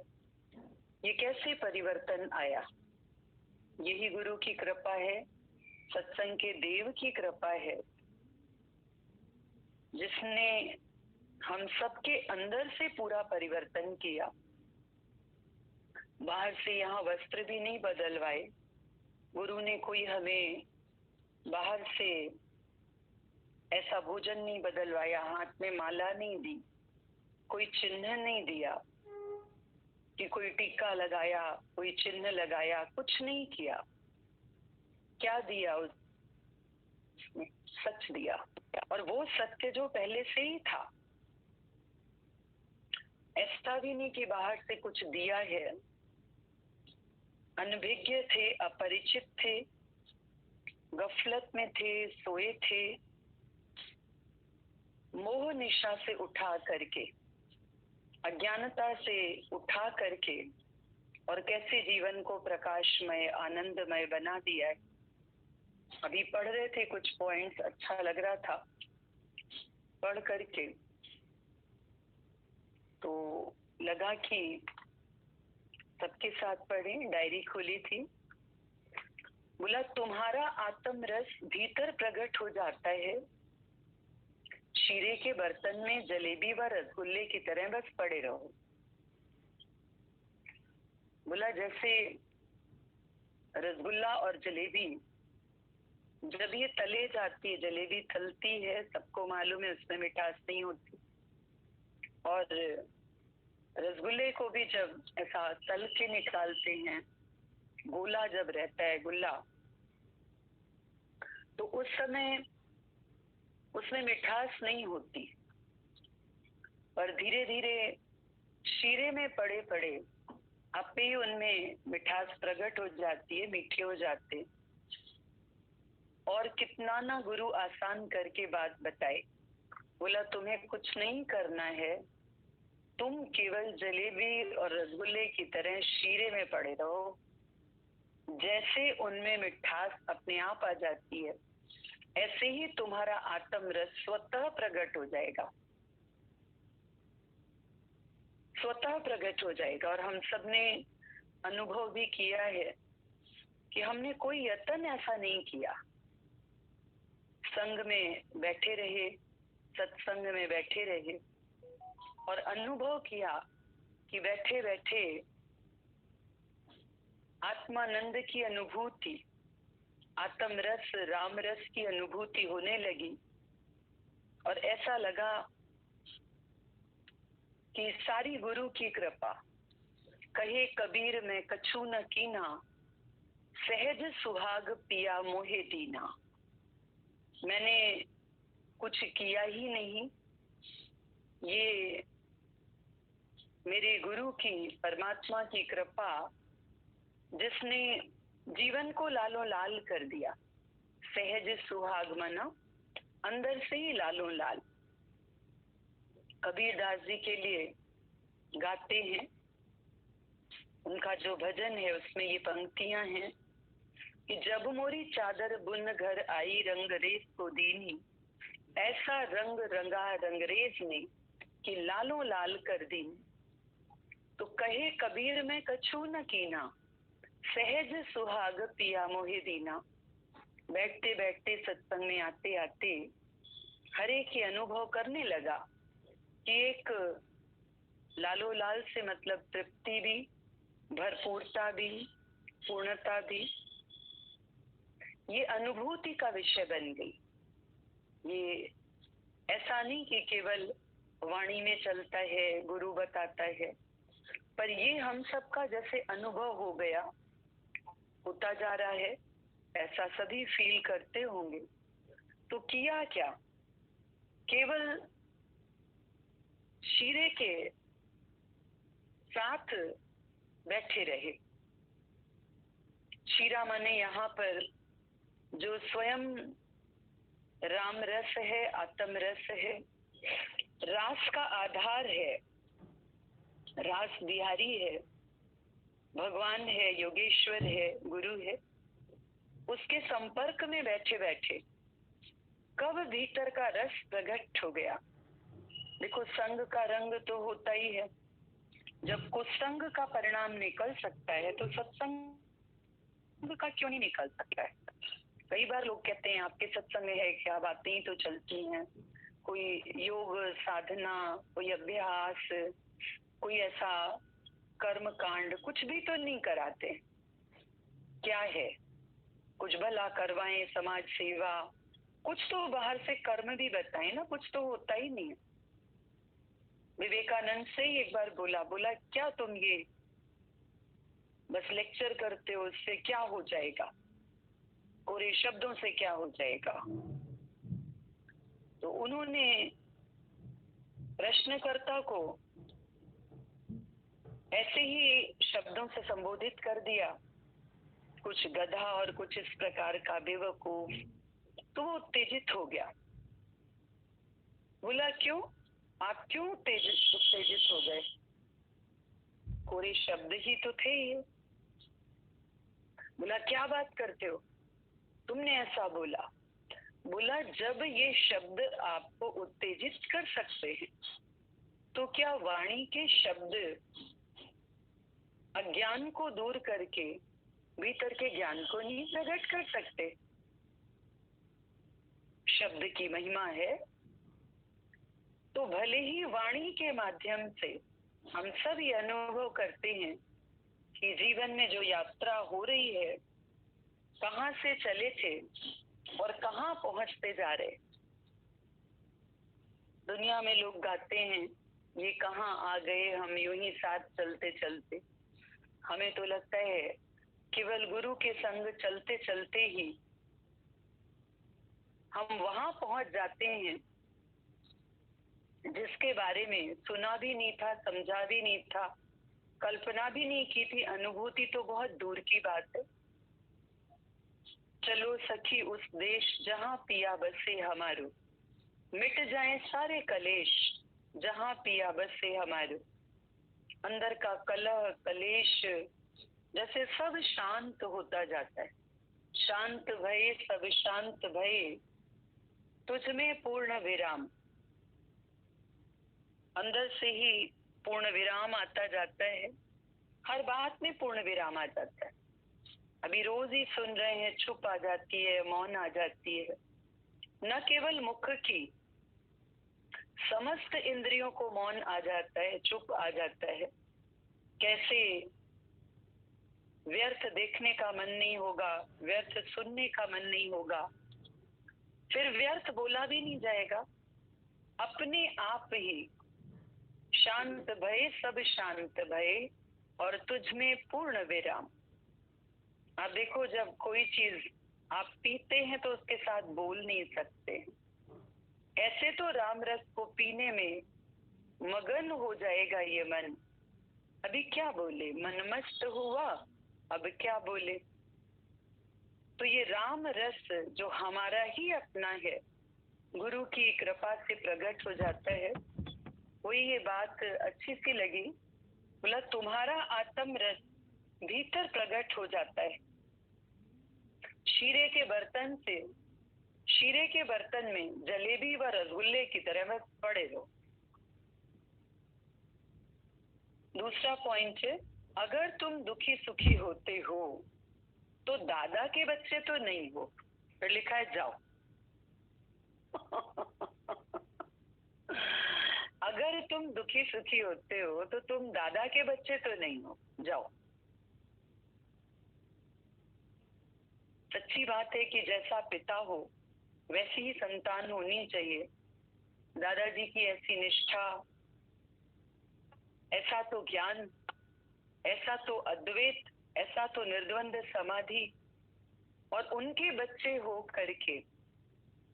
ये कैसे परिवर्तन आया? यही गुरु की कृपा है, सत्संग के देव की कृपा है, जिसने हम सबके अंदर से पूरा परिवर्तन किया। बाहर से यहाँ वस्त्र भी नहीं बदलवाए गुरु ने, कोई हमें बाहर से ऐसा भोजन नहीं बदलवाया, हाथ में माला नहीं दी, कोई चिन्ह नहीं दिया कि कोई टीका लगाया, कोई चिन्ह लगाया, कुछ नहीं किया। क्या दिया? उसने सच दिया, और वो सत्य जो पहले से ही था। ऐसा भी नहीं कि बाहर से कुछ दिया है। अनभिज्ञ थे, अपरिचित थे, गफलत में थे, सोए थे, मोह निशा से उठा करके, अज्ञानता से उठा करके, और कैसे जीवन को प्रकाशमय, आनंदमय बना दिया है। अभी पढ़ रहे थे कुछ पॉइंट्स, अच्छा लग रहा था पढ़ करके, तो लगा कि सबके साथ पढ़े। डायरी खोली थी, बोला तुम्हारा आत्म रस भीतर प्रकट हो जाता है, शीरे के बर्तन में जलेबी व रसगुल्ले की तरह बस पड़े रहो। बोला जैसे रसगुल्ला और जलेबी जब ये तले जाती है, जलेबी तलती है, सबको मालूम है उसमें मिठास नहीं होती, और रसगुल्ले को भी जब ऐसा तल के निकालते हैं, गोला जब रहता है गुल्ला, तो उस समय उसमें मिठास नहीं होती, पर धीरे धीरे शीरे में पड़े पड़े आपे ही उनमें मिठास प्रकट हो जाती है, मीठे हो जाते। और कितना ना गुरु आसान करके बात बताए। बोला तुम्हें कुछ नहीं करना है, तुम केवल जलेबी और रसगुल्ले की तरह शीरे में पड़े रहो, जैसे उनमें मिठास अपने आप आ जाती है, ऐसे ही तुम्हारा आत्म रस स्वतः प्रकट हो जाएगा, स्वतः प्रकट हो जाएगा। और हम सब ने अनुभव भी किया है कि हमने कोई यत्न ऐसा नहीं किया। संग में बैठे रहे, सत्संग में बैठे रहे, और अनुभव किया कि बैठे बैठे आत्मानंद की अनुभूति, आत्म रस, राम रस की अनुभूति होने लगी। और ऐसा लगा कि सारी गुरु की कृपा, कहे कबीर में कछु न कीना, सहज सुहाग पिया मोहे दीना। मैंने कुछ किया ही नहीं, ये मेरे गुरु की, परमात्मा की कृपा, जिसने जीवन को लालो लाल कर दिया। सहज सुहाग मना, अंदर से ही लालो लाल। कबीरदास जी के लिए गाते हैं, उनका जो भजन है उसमें ये पंक्तियां हैं कि जब मोरी चादर बुन घर आई, रंग रेस को दीनी, ऐसा रंग रंगा रंगरेज ने कि लालो लाल कर दी। तो कहे कबीर में कछु न कीना, सहज सुहाग पिया मोहे दीना। बैठते बैठते सत्संग में आते आते हरे के अनुभव करने लगा कि एक लालो लाल से मतलब तृप्ति भी, भरपूरता भी, पूर्णता भी, ये अनुभूति का विषय बन गई। ये ऐसा नहीं कि केवल वाणी में चलता है, गुरु बताता है, पर ये हम सबका जैसे अनुभव हो गया, होता जा रहा है, ऐसा सभी फील करते होंगे। तो किया क्या, केवल शीरे के साथ बैठे रहे। शीरा माने यहाँ पर जो स्वयं राम रस है, आत्म रस है, रास का आधार है, रास बिहारी है, भगवान है, योगेश्वर है, गुरु है, उसके संपर्क में बैठे बैठे कब भीतर का रस प्रकट हो गया। देखो, संग का रंग तो होता ही है, जब कुसंग का परिणाम निकल सकता है तो सत्संग का क्यों नहीं निकल सकता है। कई बार लोग कहते हैं आपके सत्संग है क्या, बातें ही तो चलती हैं, कोई योग साधना, कोई अभ्यास, कोई ऐसा कर्म कांड कुछ भी तो नहीं कराते। क्या है, कुछ भला करवाएं, समाज सेवा, कुछ तो बाहर से कर्म भी बताएं ना, कुछ तो होता ही नहीं है। विवेकानंद से ही एक बार बोला क्या तुम ये बस लेक्चर करते हो, उससे क्या हो जाएगा, कोरे शब्दों से क्या हो जाएगा। तो उन्होंने प्रश्नकर्ता को ऐसे ही शब्दों से संबोधित कर दिया, कुछ गधा और कुछ इस प्रकार का बेवकूफ। तो वो उत्तेजित हो गया, बोला क्यों, आप क्यों उत्तेजित हो गए, कोरे शब्द ही तो थे ये। बोला क्या बात करते हो, तुमने ऐसा बोला। बोला जब ये शब्द आपको उत्तेजित कर सकते हैं तो क्या वाणी के शब्द अज्ञान को दूर करके भीतर के ज्ञान को नहीं प्रकट कर सकते। शब्द की महिमा है, तो भले ही वाणी के माध्यम से हम सब ये अनुभव करते हैं कि जीवन में जो यात्रा हो रही है, कहाँ से चले थे और कहाँ पहुंचते जा रहे। दुनिया में लोग गाते हैं ये कहाँ आ गए हम यूं ही साथ चलते चलते। हमें तो लगता है केवल गुरु के संग चलते चलते ही हम वहां पहुंच जाते हैं जिसके बारे में सुना भी नहीं था, समझा भी नहीं था, कल्पना भी नहीं की थी। अनुभूति तो बहुत दूर की बात है। चलो सखी उस देश जहां पिया बसे हमारो, मिट जाए सारे कलेश जहां पिया बसे हमारो। अंदर का कलह कलेश जैसे सब शांत होता जाता है। शांत भय सब शांत भय, तुझ में पूर्ण विराम। अंदर से ही पूर्ण विराम आता जाता है, हर बात में पूर्ण विराम आ जाता है। अभी रोज ही सुन रहे हैं, चुप आ जाती है, मौन आ जाती है। न केवल मुख की, समस्त इंद्रियों को मौन आ जाता है, चुप आ जाता है। कैसे व्यर्थ देखने का मन नहीं होगा, व्यर्थ सुनने का मन नहीं होगा, फिर व्यर्थ बोला भी नहीं जाएगा। अपने आप ही शांत भय सब शांत भय और तुझ में पूर्ण विराम। आप देखो, जब कोई चीज आप पीते हैं तो उसके साथ बोल नहीं सकते। ऐसे तो राम रस को पीने में मगन हो जाएगा ये मन। अभी क्या बोले, मन मस्त हुआ, अब क्या बोले। तो ये राम रस जो हमारा ही अपना है, गुरु की कृपा से प्रकट हो जाता है। वही ये बात अच्छी सी लगी। बोला तुम्हारा आत्म रस भीतर प्रकट हो जाता है। शीरे के बर्तन से, शीरे के बर्तन में जलेबी व रसगुल्ले की तरह बस पड़े रहो। दूसरा पॉइंट है, अगर तुम दुखी सुखी होते हो तो दादा के बच्चे तो नहीं हो। फिर लिखा है जाओ। अगर तुम दुखी सुखी होते हो तो तुम दादा के बच्चे तो नहीं हो, जाओ। सच्ची बात है कि जैसा पिता हो वैसी ही संतान होनी चाहिए। दादाजी की ऐसी निष्ठा, ऐसा तो ज्ञान, ऐसा तो अद्वैत, ऐसा तो निर्द्वंद समाधि, और उनके बच्चे हो करके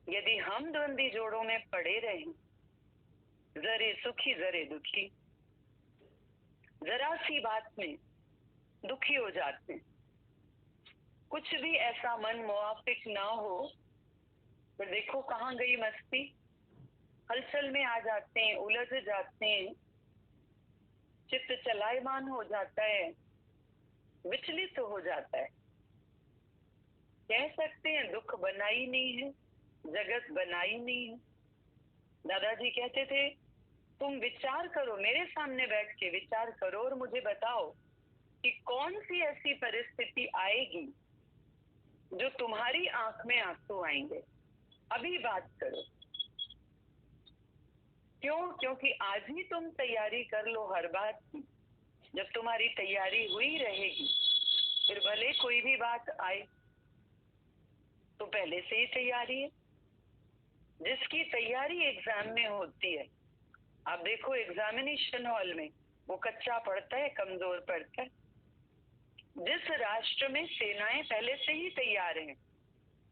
यदि हम द्वंद्वी जोड़ों में पड़े रहें, जरे सुखी जरे दुखी, जरा सी बात में दुखी हो जाते हैं, कुछ भी ऐसा मन मुआफिक ना हो, फिर देखो कहाँ गई मस्ती, हलचल में आ जाते हैं, उलझ जाते हैं, चित्त चलायमान हो जाता है, विचलित हो जाता है। कह सकते हैं दुख बना ही नहीं है, जगत बना ही नहीं है। दादाजी कहते थे तुम विचार करो, मेरे सामने बैठ के विचार करो और मुझे बताओ कि कौन सी ऐसी परिस्थिति आएगी जो तुम्हारी आंख में आंसू आएंगे। अभी बात करो। क्यों? क्योंकि आज ही तुम तैयारी कर लो हर बात की। जब तुम्हारी तैयारी हुई रहेगी, फिर भले कोई भी बात आए तो पहले से ही तैयारी है। जिसकी तैयारी एग्जाम में होती है, आप देखो एग्जामिनेशन हॉल में वो कच्चा पड़ता है, कमजोर पड़ता है। जिस राष्ट्र में सेनाएं पहले से ही तैयार हैं,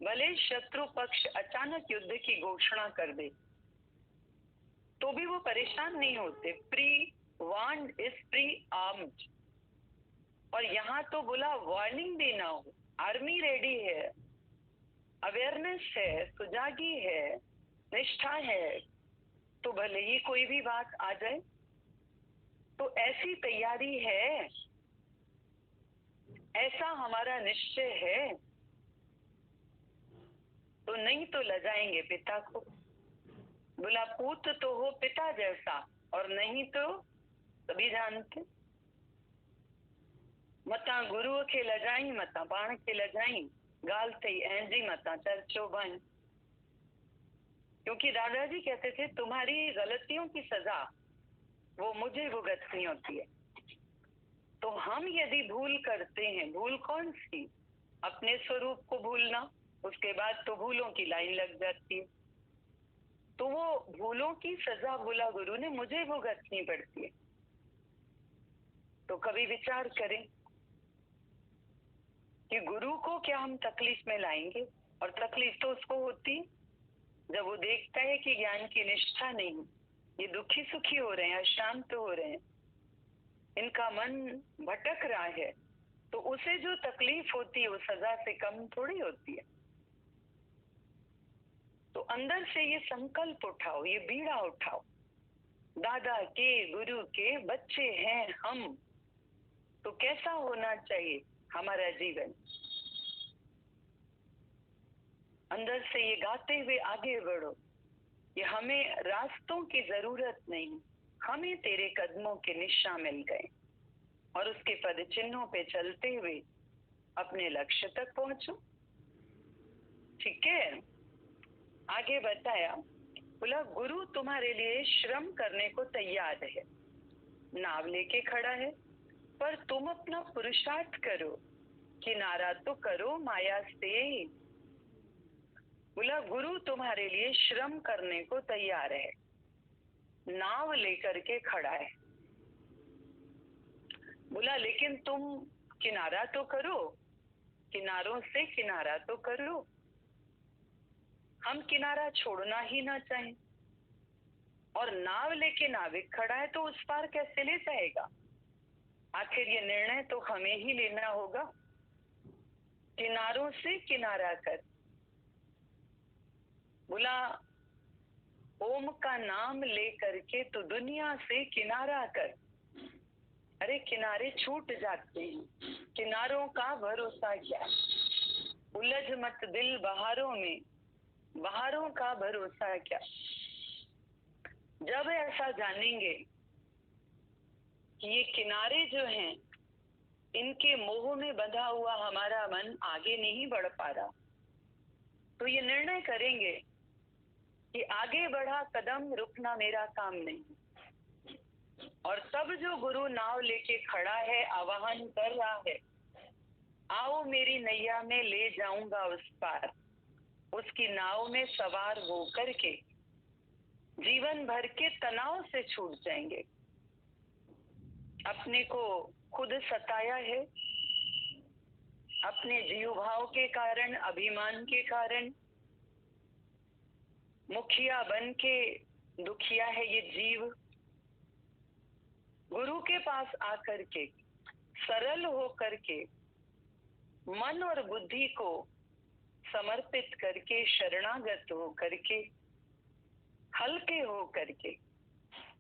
भले शत्रु पक्ष अचानक युद्ध की घोषणा कर दे तो भी वो परेशान नहीं होते। Pre warned is pre armed. और यहाँ तो बोला वार्निंग भी ना हो, आर्मी रेडी है, अवेयरनेस है, सुजागी है, निष्ठा है, तो भले ही कोई भी बात आ जाए। तो ऐसी तैयारी है, ऐसा हमारा निश्चय है, तो नहीं तो लजाएंगे पिता को। बोला पूत तो हो पिता जैसा, और नहीं तो सभी जानते, मता गुरु के लजाई, मता पाण के लजाई, गाल थई ऐंजी मता चर्चो बन। क्योंकि दादाजी कहते थे तुम्हारी गलतियों की सजा वो मुझे भुगतनी होती है। तो हम यदि भूल करते हैं, भूल कौन सी? अपने स्वरूप को भूलना, उसके बाद तो भूलों की लाइन लग जाती है। तो वो भूलों की सजा बोला गुरु ने मुझे भुगतनी पड़ती है। तो कभी विचार करें कि गुरु को क्या हम तकलीफ में लाएंगे? और तकलीफ तो उसको होती जब वो देखता है कि ज्ञान की निष्ठा नहीं, ये दुखी सुखी हो रहे हैं, अशांत हो रहे हैं, इनका मन भटक रहा है, तो उसे जो तकलीफ होती है वो सजा से कम थोड़ी होती है। तो अंदर से ये संकल्प उठाओ, ये बीड़ा उठाओ, दादा के गुरु के बच्चे हैं हम, तो कैसा होना चाहिए हमारा जीवन। अंदर से ये गाते हुए आगे बढ़ो, ये हमें रास्तों की जरूरत नहीं, हमें तेरे कदमों के निशान मिल गए, और उसके पद चिन्हों पे चलते हुए अपने लक्ष्य तक पहुंचो। ठीक है, आगे बताया, बोला गुरु तुम्हारे लिए श्रम करने को तैयार है, नाव लेके खड़ा है, पर तुम अपना पुरुषार्थ करो, किनारा तो करो माया से। बोला गुरु तुम्हारे लिए श्रम करने को तैयार है, नाव लेकर के खड़ा है। बोला लेकिन तुम किनारा तो करो, किनारों से किनारा तो करो। हम किनारा छोड़ना ही ना चाहें, और नाव लेके नाविक खड़ा है तो उस पार कैसे ले जाएगा? आखिर ये निर्णय तो हमें ही लेना होगा। किनारों से किनारा कर। बोला ओम का नाम ले करके तो दुनिया से किनारा कर। अरे किनारे छूट जाते हैं, किनारों का भरोसा क्या? उलझ मत दिल बहारों में, बहारों का भरोसा क्या? जब ऐसा जानेंगे कि ये किनारे जो हैं, इनके मोह में बंधा हुआ हमारा मन आगे नहीं बढ़ पा रहा। तो ये निर्णय करेंगे कि आगे बढ़ा कदम रुकना मेरा काम नहीं। और तब जो गुरु नाव लेके खड़ा है, आवाहन कर रहा है, आओ मेरी नैया में ले जाऊंगा उस पार, उसकी नाव में सवार होकर के जीवन भर के तनाव से छूट जाएंगे। अपने को खुद सताया है, अपने जीव भाव के कारण, अभिमान के कारण मुखिया बन के दुखिया है ये जीव। गुरु के पास आकर के सरल होकर के मन और बुद्धि को समर्पित करके, शरणागत हो करके, हल्के हो करके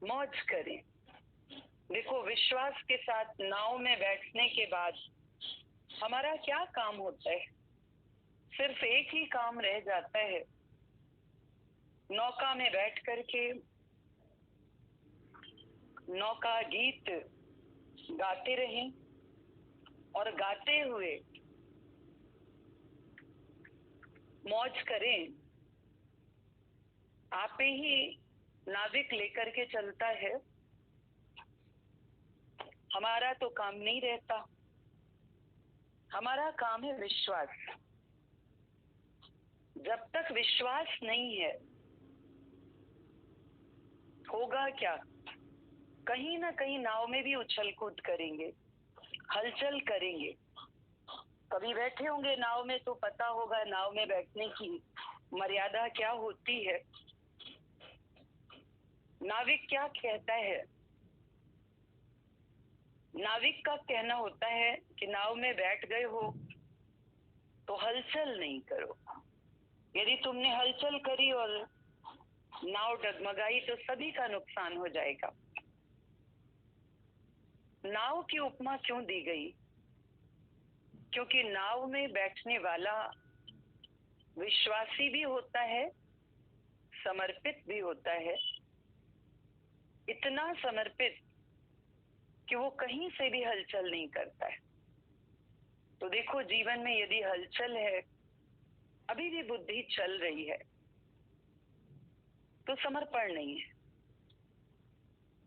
मौज करें। देखो, विश्वास के साथ नाव में बैठने के बाद हमारा क्या काम होता है? सिर्फ एक ही काम रह जाता है, नौका में बैठ करके नौका गीत गाते रहें और गाते हुए मौज करें। आप ही नाविक लेकर के चलता है, हमारा तो काम नहीं रहता। हमारा काम है विश्वास। जब तक विश्वास नहीं है, होगा क्या? कहीं ना कहीं नाव में भी उछल कूद करेंगे, हलचल करेंगे। कभी बैठे होंगे नाव में तो पता होगा नाव में बैठने की मर्यादा क्या होती है। नाविक क्या कहता है? नाविक का कहना होता है कि नाव में बैठ गए हो तो हलचल नहीं करो। यदि तुमने हलचल करी और नाव डगमगाई तो सभी का नुकसान हो जाएगा। नाव की उपमा क्यों दी गई? क्योंकि नाव में बैठने वाला विश्वासी भी होता है, समर्पित भी होता है। इतना समर्पित कि वो कहीं से भी हलचल नहीं करता है। तो देखो, जीवन में यदि हलचल है, अभी भी बुद्धि चल रही है, तो समर्पण नहीं है।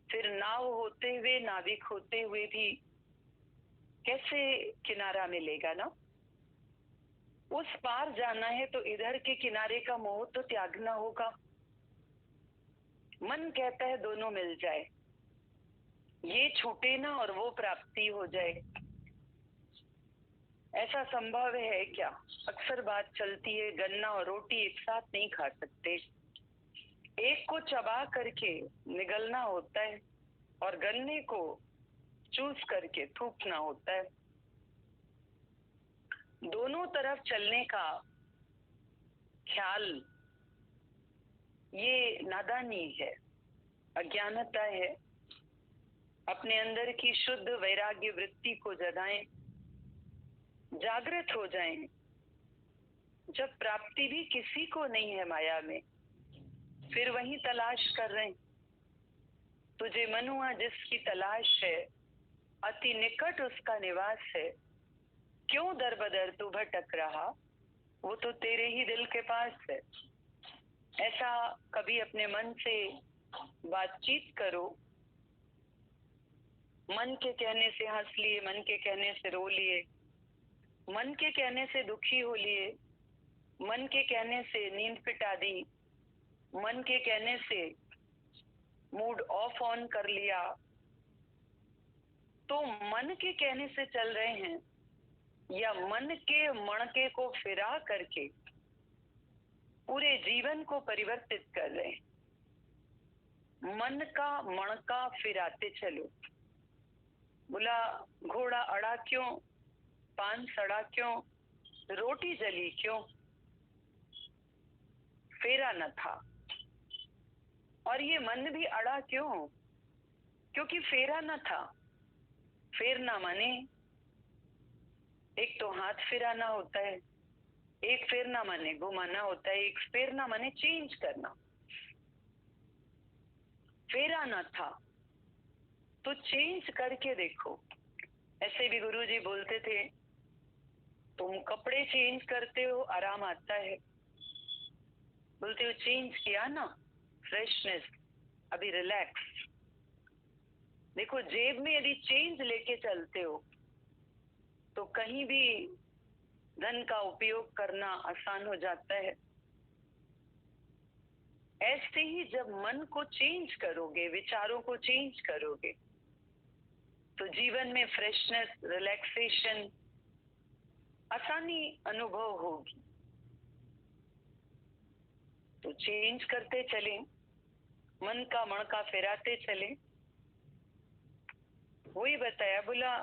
फिर नाव होते हुए, नाविक होते हुए भी कैसे किनारा मिलेगा ना? उस पार जाना है तो इधर के किनारे का मोह तो त्यागना होगा। मन कहता है दोनों मिल जाए, ये छूटे ना और वो प्राप्ति हो जाए। ऐसा संभव है क्या? अक्सर बात चलती है, गन्ना और रोटी एक साथ नहीं खा सकते। एक को चबा करके निगलना होता है और गन्ने को चूस करके थूकना होता है। दोनों तरफ चलने का ख्याल ये नादानी है, अज्ञानता है। अपने अंदर की शुद्ध वैराग्य वृत्ति को जगाएं, जागृत हो जाएं। जब प्राप्ति भी किसी को नहीं है माया में, फिर वही तलाश कर रहे हैं। तुझे मनुआ जिसकी तलाश है, अति निकट उसका निवास है। क्यों दर बदर तू भटक रहा, वो तो तेरे ही दिल के पास है। ऐसा कभी अपने मन से बातचीत करो। मन के कहने से हंस लिए, मन के कहने से रो लिए, मन के कहने से दुखी हो लिए, मन के कहने से नींद पिटा दी, मन के कहने से मूड ऑफ ऑन कर लिया। तो मन के कहने से चल रहे हैं या मन के मणके को फिरा करके पूरे जीवन को परिवर्तित कर रहे हैं? मन का मणका फिराते चलो। बोला, घोड़ा अड़ा क्यों, पान सड़ा क्यों, रोटी जली क्यों? फेरा न था। और ये मन भी अड़ा क्यों? क्योंकि फेरा न था। फेरना माने एक तो हाथ फिराना होता है, एक फेरना माने घुमाना होता है, एक फेरना माने चेंज करना। फेरा न था तो चेंज करके देखो। ऐसे भी गुरुजी बोलते थे, तुम कपड़े चेंज करते हो आराम आता है, बोलते हो चेंज किया ना, फ्रेशनेस, अभी रिलैक्स। देखो जेब में यदि चेंज लेके चलते हो तो कहीं भी धन का उपयोग करना आसान हो जाता है। ऐसे ही जब मन को चेंज करोगे, विचारों को चेंज करोगे, तो जीवन में फ्रेशनेस, रिलैक्सेशन, आसानी अनुभव होगी। तो चेंज करते चले, मन का मणका फेराते चले। वही बताया, बोला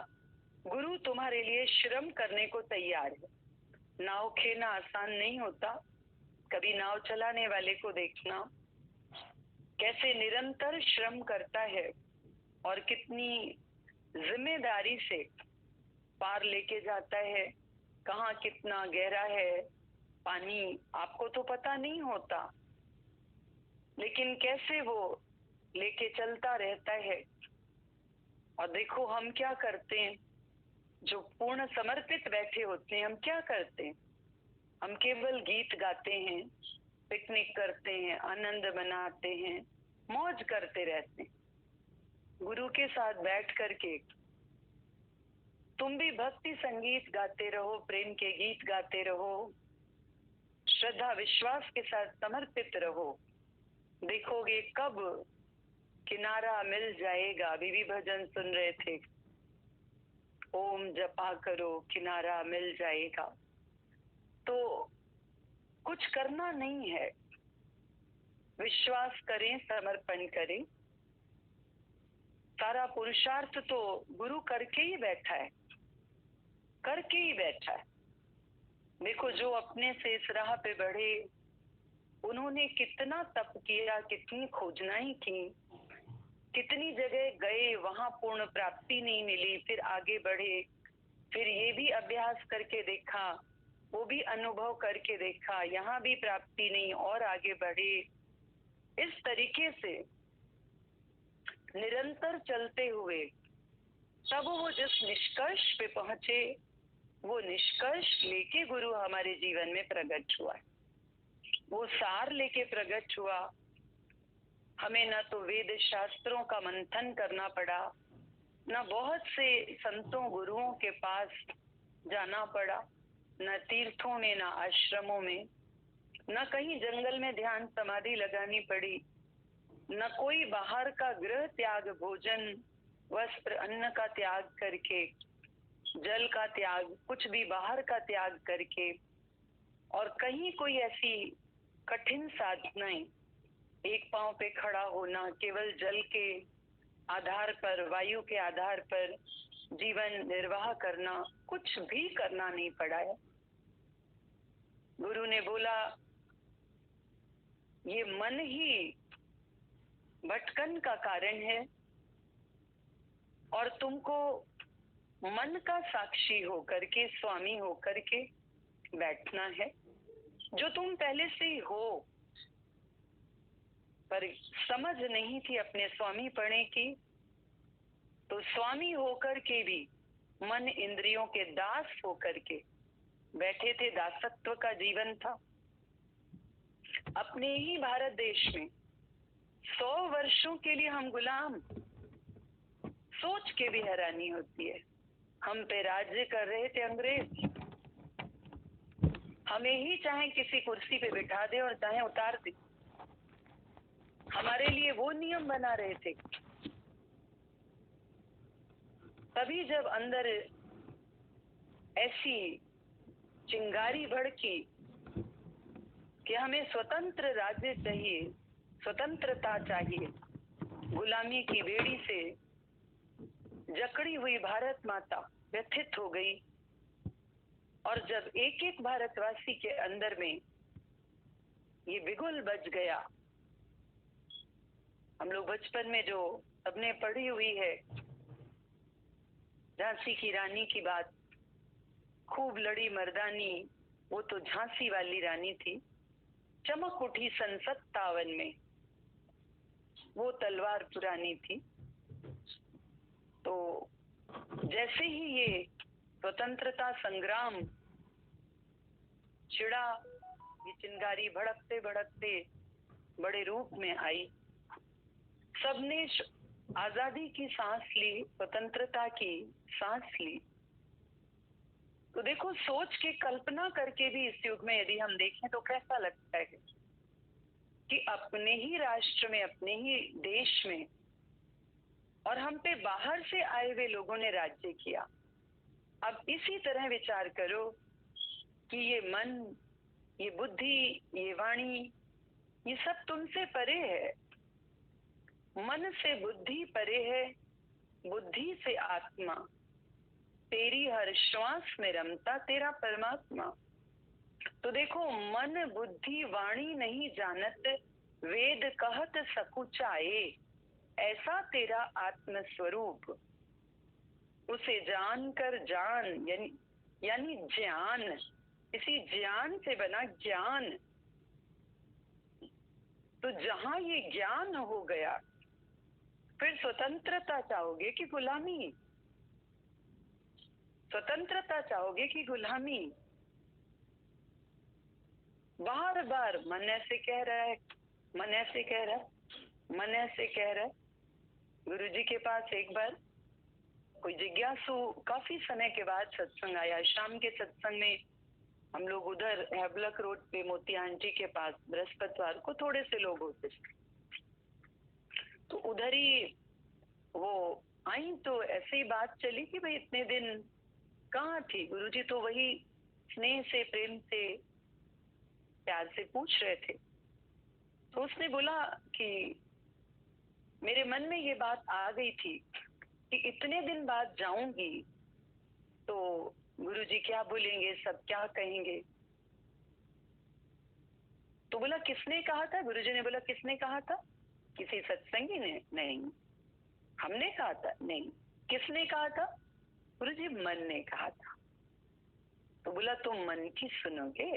गुरु तुम्हारे लिए श्रम करने को तैयार है। नाव खेना आसान नहीं होता। कभी नाव चलाने वाले को देखना कैसे निरंतर श्रम करता है और कितनी जिम्मेदारी से पार लेके जाता है। कहाँ कितना गहरा है पानी आपको तो पता नहीं होता, लेकिन कैसे वो लेके चलता रहता है। और देखो हम क्या करते हैं, जो पूर्ण समर्पित बैठे होते हैं, हम क्या करते हैं? हम केवल गीत गाते हैं, पिकनिक करते हैं, आनंद मनाते हैं, मौज करते रहते हैं। गुरु के साथ बैठ करके तुम भी भक्ति संगीत गाते रहो, प्रेम के गीत गाते रहो, श्रद्धा विश्वास के साथ समर्पित रहो। देखोगे कब किनारा मिल जाएगा। बीबी भजन सुन रहे थे, ओम जपा करो किनारा मिल जाएगा। तो कुछ करना नहीं है, विश्वास करें, समर्पण करें। सारा पुरुषार्थ तो गुरु करके ही बैठा है, करके ही बैठा है। देखो जो अपने से इस राह पे बढ़े, उन्होंने कितना तप किया, कितनी खोजनाएं की, कितनी जगह गए, वहां पूर्ण प्राप्ति नहीं मिली, फिर आगे बढ़े, फिर ये भी अभ्यास करके देखा, वो भी अनुभव करके देखा, यहाँ भी प्राप्ति नहीं, और आगे बढ़े। इस तरीके से निरंतर चलते हुए तब वो जिस निष्कर्ष पे पहुंचे, वो निष्कर्ष लेके गुरु हमारे जीवन में प्रकट हुआ। वो सार लेके प्रकट हुआ। हमें न तो वेद शास्त्रों का मंथन करना पड़ा, न बहुत से संतों गुरुओं के पास जाना पड़ा, न तीर्थों में, न आश्रमों में, न कहीं जंगल में ध्यान समाधि लगानी पड़ी, न कोई बाहर का गृह त्याग, भोजन वस्त्र अन्न का त्याग करके, जल का त्याग, कुछ भी बाहर का त्याग करके, और कहीं कोई ऐसी कठिन साधनाएं, एक पांव पे खड़ा होना, केवल जल के आधार पर, वायु के आधार पर जीवन निर्वाह करना, कुछ भी करना नहीं पड़ा है। गुरु ने बोला ये मन ही भटकन का कारण है और तुमको मन का साक्षी होकर के, स्वामी होकर के बैठना है, जो तुम पहले से ही हो, पर समझ नहीं थी अपने स्वामी पने की। तो स्वामी होकर के भी मन इंद्रियों के दास होकर के बैठे थे, दासत्व का जीवन था। अपने ही भारत देश में 100 वर्षों के लिए हम गुलाम, सोच के भी हैरानी होती है। हम पे राज्य कर रहे थे अंग्रेज, हमें ही चाहे किसी कुर्सी पे बिठा दे और चाहे उतार दे, हमारे लिए वो नियम बना रहे थे। तभी जब अंदर ऐसी चिंगारी भड़की कि हमें स्वतंत्र राज्य चाहिए, स्वतंत्रता चाहिए, गुलामी की बेड़ी से जकड़ी हुई भारत माता व्यथित हो गई। और जब एक एक भारतवासी के अंदर में ये बिगुल बज गया, हम लोग बचपन में जो सबने पढ़ी हुई है झांसी की रानी की बात, खूब लड़ी मर्दानी, वो तो झांसी वाली रानी थी, चमक उठी सन 57 में, वो तलवार पुरानी थी। तो जैसे ही ये स्वतंत्रता संग्राम छिड़ा, ये चिंगारी भड़कते भड़कते बड़े रूप में आई, सबने आजादी की सांस ली, स्वतंत्रता की सांस ली। तो देखो, सोच के कल्पना करके भी इस युग में यदि हम देखें तो कैसा लगता है कि अपने ही राष्ट्र में, अपने ही देश में, और हम पे बाहर से आए हुए लोगों ने राज्य किया। अब इसी तरह विचार करो कि ये मन, ये बुद्धि, ये वाणी, ये सब तुमसे परे है। मन से बुद्धि परे है, बुद्धि से आत्मा। तेरी हर श्वास में रमता तेरा परमात्मा। तो देखो, मन बुद्धि वाणी नहीं जानत, वेद कहत सकुचाए। ऐसा तेरा आत्म स्वरूप, उसे जान कर जान, यानी ज्ञान, इसी ज्ञान से बना ज्ञान। तो जहां ये ज्ञान हो गया, फिर स्वतंत्रता चाहोगे कि गुलामी? स्वतंत्रता चाहोगे कि गुलामी? बार बार मन ऐसे कह रहा है, मन ऐसे कह रहा है, मन ऐसे कह रहा है। गुरु जी के पास एक बार कोई जिज्ञासु काफी समय के बाद सत्संग आया। शाम के सत्संग में हम लोग उधर हैबलक रोड पे मोती आंटी के पास बृहस्पतिवार को थोड़े से लोग होते, तो उधर ही वो आई। तो ऐसे ही बात चली कि भाई इतने दिन कहाँ थी? गुरुजी तो वही स्नेह से, प्रेम से, प्यार से पूछ रहे थे। तो उसने बोला कि मेरे मन में ये बात आ गई थी कि इतने दिन बाद जाऊंगी तो गुरुजी क्या बोलेंगे, सब क्या कहेंगे। तो बोला किसने कहा था? गुरुजी ने बोला किसने कहा था? किसी सत्संगी ने? नहीं। हमने कहा था? नहीं। किसने कहा था? गुरुजी मन ने कहा था। तो बोला तुम मन की सुनोगे?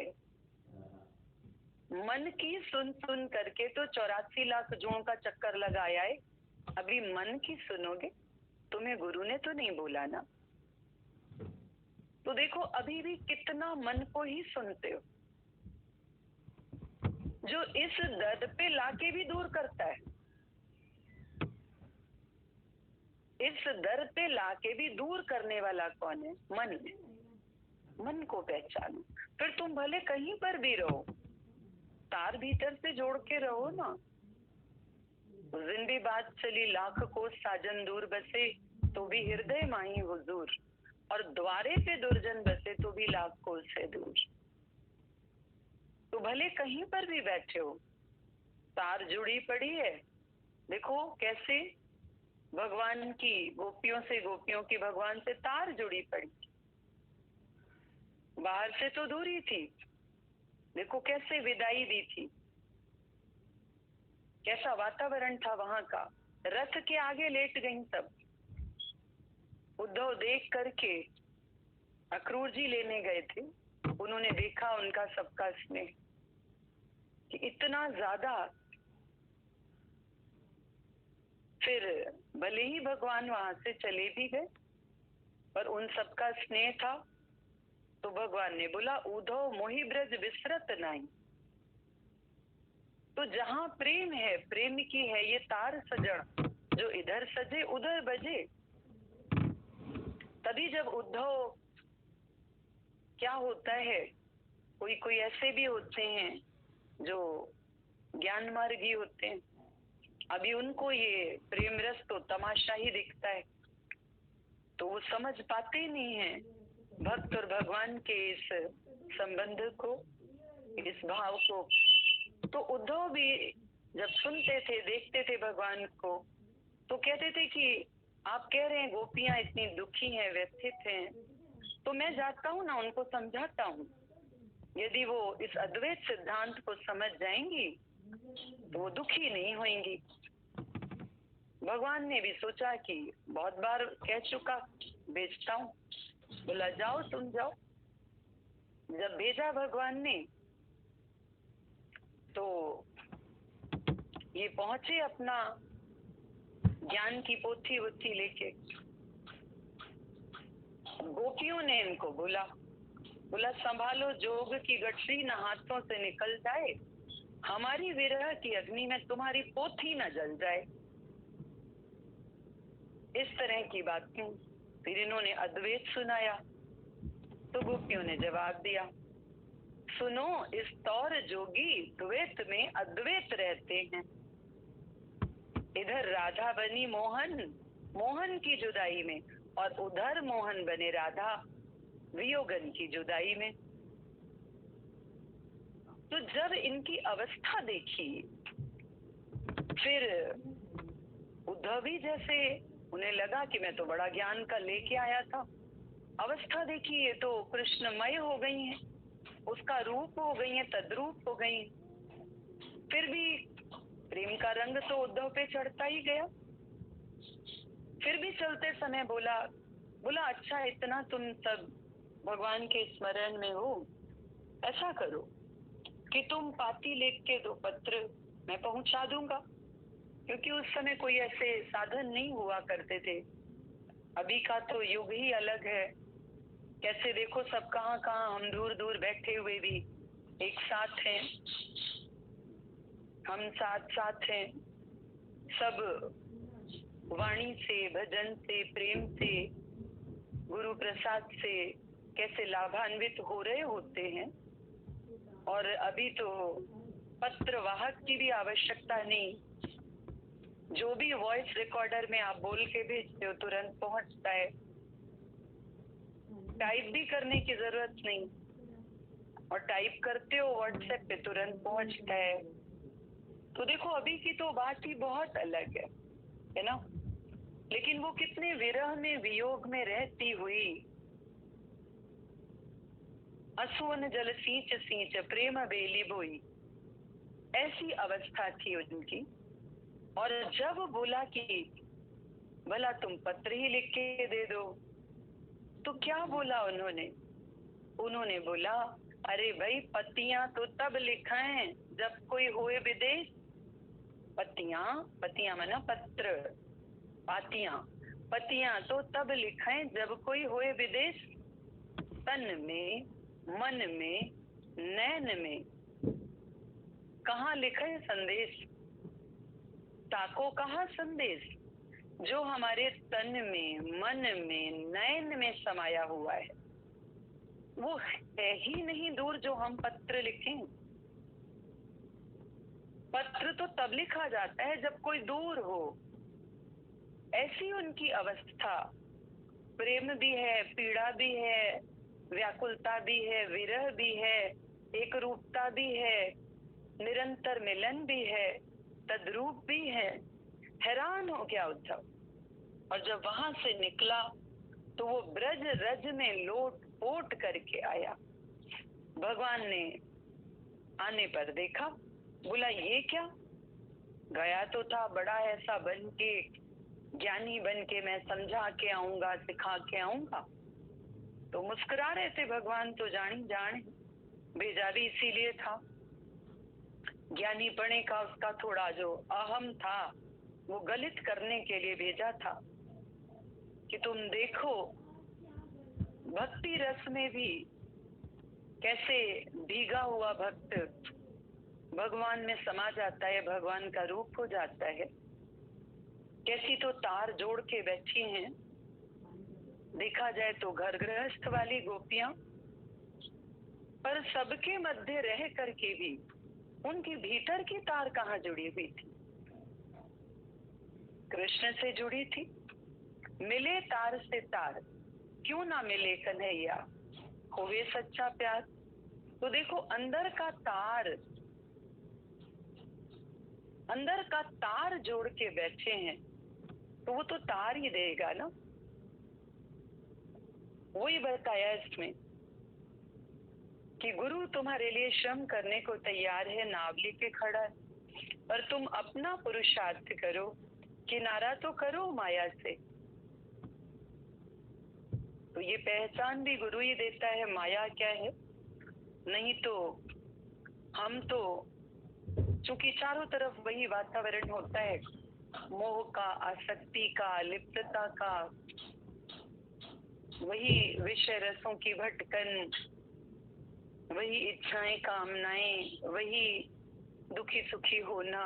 मन की सुन सुन करके तो 84 लाख जोड़ों का चक्कर लगाया है, अभी मन की सुनोगे? तुम्हें गुरु ने तो नहीं बोला ना। तो देखो, अभी भी कितना मन को ही सुनते हो, जो इस दर्द पे लाके भी दूर करता है। इस दर्द पे लाके भी दूर करने वाला कौन है? मन है। मन को पहचानो, फिर तुम भले कहीं पर भी रहो, तार भीतर से जोड़ के रहो ना। उस दिन भी बात चली, लाख कोस साजन दूर बसे तो भी हृदय माही हुजूर, और द्वारे पे दुर्जन बसे तो भी लाख कोस से दूर। तो भले कहीं पर भी बैठे हो, तार जुड़ी पड़ी है। देखो कैसे भगवान की गोपियों से, गोपियों की भगवान से तार जुड़ी पड़ी। बाहर से तो दूरी थी, देखो कैसे विदाई दी थी, कैसा वातावरण था वहां का। रथ के आगे लेट गई सब। उद्धव देख करके अक्रूर जी लेने गए थे, उन्होंने देखा उनका सबका स्नेह कि इतना ज्यादा। फिर भले ही भगवान वहां से चले भी गए, पर उन सबका स्नेह था। तो भगवान ने बोला उद्धव मोहि ब्रज विसरत नहीं। तो जहां प्रेम है, प्रेम की है ये तार सजण, जो इधर सजे उधर बजे। तभी जब उद्धव, क्या होता है, कोई कोई ऐसे भी होते हैं जो ज्ञान मार्गी होते हैं, अभी उनको ये प्रेम रस तो तमाशा ही दिखता है, तो वो समझ पाते ही नहीं है भक्त और भगवान के इस संबंध को, इस भाव को। तो उद्धव भी जब सुनते थे, देखते थे भगवान को, तो कहते थे कि आप कह रहे हैं गोपियां इतनी दुखी हैं, व्यथित हैं, तो मैं जाता हूँ ना, उनको समझाता हूँ। यदि वो इस अद्वैत सिद्धांत को समझ जाएंगी तो वो दुखी नहीं होंगी। भगवान ने भी सोचा कि बहुत बार कह चुका, भेजता हूँ। बोला जाओ तुम जाओ। जब भेजा भगवान ने तो ये पहुंचे अपना ज्ञान की पोथी वोथी लेके। गोपियों ने इनको बोला संभालो, जोग की गठरी न हाथों से निकल जाए, हमारी विरह की अग्नि में तुम्हारी पोथी न जल जाए। इस तरह की बातें फिर इन्होंने अद्वैत सुनाया। तो गोपियों ने जवाब दिया, सुनो, इस तौर जोगी द्वैत में अद्वैत रहते हैं। इधर राधा बनी मोहन की जुदाई में, और उधर मोहन बने राधा वियोगन की जुदाई में। तो जब इनकी अवस्था देखी, फिर उद्धव भी जैसे उन्हें लगा कि मैं तो बड़ा ज्ञान का लेके आया था, अवस्था देखी ये तो कृष्णमय हो गई है, उसका रूप हो गई है, तद्रूप हो गई। फिर भी प्रेम का रंग तो उद्धव पे चढ़ता ही गया। फिर भी चलते समय बोला अच्छा, इतना तुम सब भगवान के स्मरण में हो, ऐसा करो कि तुम पाती लिख के दो पत्र, मैं पहुंचा दूंगा। क्योंकि उस समय कोई ऐसे साधन नहीं हुआ करते थे। अभी का तो युग ही अलग है। कैसे देखो, सब कहाँ कहाँ, हम दूर दूर बैठे हुए भी एक साथ हैं, हम साथ हैं। सब वाणी से, भजन से, प्रेम से, गुरु प्रसाद से कैसे लाभान्वित हो रहे होते हैं। और अभी तो पत्र वाहक की भी आवश्यकता नहीं, जो भी वॉइस रिकॉर्डर में आप बोल के भेजते हो तुरंत पहुंचता है, टाइप भी करने की जरूरत नहीं, और टाइप करते हो व्हाट्सएप पे तुरंत पहुंचता है। तो देखो, अभी की तो बात ही बहुत अलग है ना। लेकिन वो कितने विरह में, वियोग में रहती हुई, असुवन जल सींच सींच प्रेम बेली बोई, ऐसी अवस्था थी उनकी। और जब बोला कि भला तुम पत्र ही लिख के दे दो, तो क्या बोला उन्होंने बोला, अरे भाई, पत्तियां तो तब लिखाएं जब कोई होए विदेश। पत्तियां माना पत्र, पत्तियां तो तब लिखाएं जब कोई होए विदेश। तन में, मन में, नैन में कहाँ लिखे संदेश, ताको कहाँ संदेश, जो हमारे तन में, मन में, नैन में समाया हुआ है, वो है ही नहीं दूर जो हम पत्र लिखें। पत्र तो तब लिखा जाता है जब कोई दूर हो। ऐसी उनकी अवस्था, प्रेम भी है, पीड़ा भी है, व्याकुलता भी है, विरह भी है, एक रूपता भी है, निरंतर मिलन भी है, तद्रूप भी है। हैरान हो गया उद्धव। और जब वहां से निकला तो वो ब्रज रज में लोट पोट करके आया। भगवान ने आने पर देखा, बोला ये क्या, गया तो था बड़ा ऐसा बन के, ज्ञानी बन के, मैं समझा के आऊंगा, सिखा के आऊंगा। तो मुस्कुरा रहे थे भगवान, तो जाने भेजा भी इसीलिए था। ज्ञानी पने का उसका थोड़ा जो अहम था, वो गलित करने के लिए भेजा था कि तुम देखो भक्ति रस में भी कैसे भीगा हुआ भक्त भगवान में समा जाता है, भगवान का रूप हो जाता है। कैसी तो तार जोड़ के बैठी हैं। देखा जाए तो घर गृहस्थ वाली गोपियां, पर सबके मध्य रह करके भी उनकी भीतर की तार कहाँ जुड़ी हुई थी? कृष्ण से जुड़ी थी। मिले तार से तार, क्यों ना मिले कन्हैया, होवे सच्चा प्यार। तो देखो, अंदर का तार जोड़ के बैठे हैं, तो वो तो तार ही देगा ना। वही बताया इसमें कि गुरु तुम्हारे लिए श्रम करने को तैयार है, नाव लेके खड़ा है, पर तुम अपना पुरुषार्थ करो, किनारा तो करो माया से। तो ये पहचान भी गुरु ही देता है, माया क्या है। नहीं तो हम तो, चूंकि चारों तरफ वही वातावरण होता है, मोह का, आसक्ति का, लिप्तता का, वही विषय रसों की भटकन, वही इच्छाएं कामनाएं, वही दुखी सुखी होना,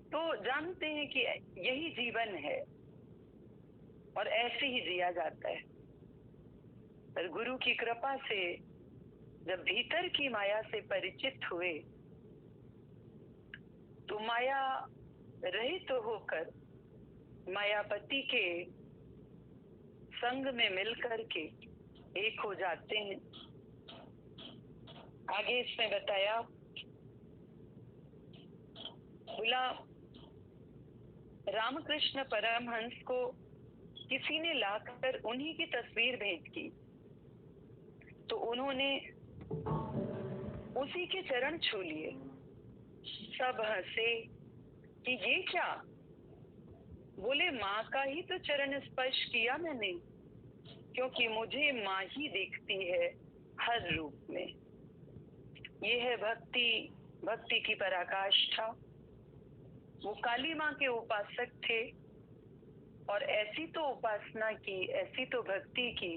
तो जानते हैं कि यही जीवन है और ऐसे ही जिया जाता है। पर गुरु की कृपा से जब भीतर की माया से परिचित हुए तो माया रहित होकर मायापति के संग में मिलकर के एक हो जाते हैं। आगे इसमें बताया, बोला रामकृष्ण परमहंस को किसी ने लाकर उन्हीं की तस्वीर भेंट की तो उन्होंने उसी के चरण छू लिए। सब हंसे कि ये क्या? बोले माँ का ही तो चरण स्पर्श किया मैंने, क्योंकि मुझे माँ ही दिखती है हर रूप में। ये है भक्ति, भक्ति की पराकाष्ठा। वो काली माँ के उपासक थे और ऐसी तो उपासना की, ऐसी तो भक्ति की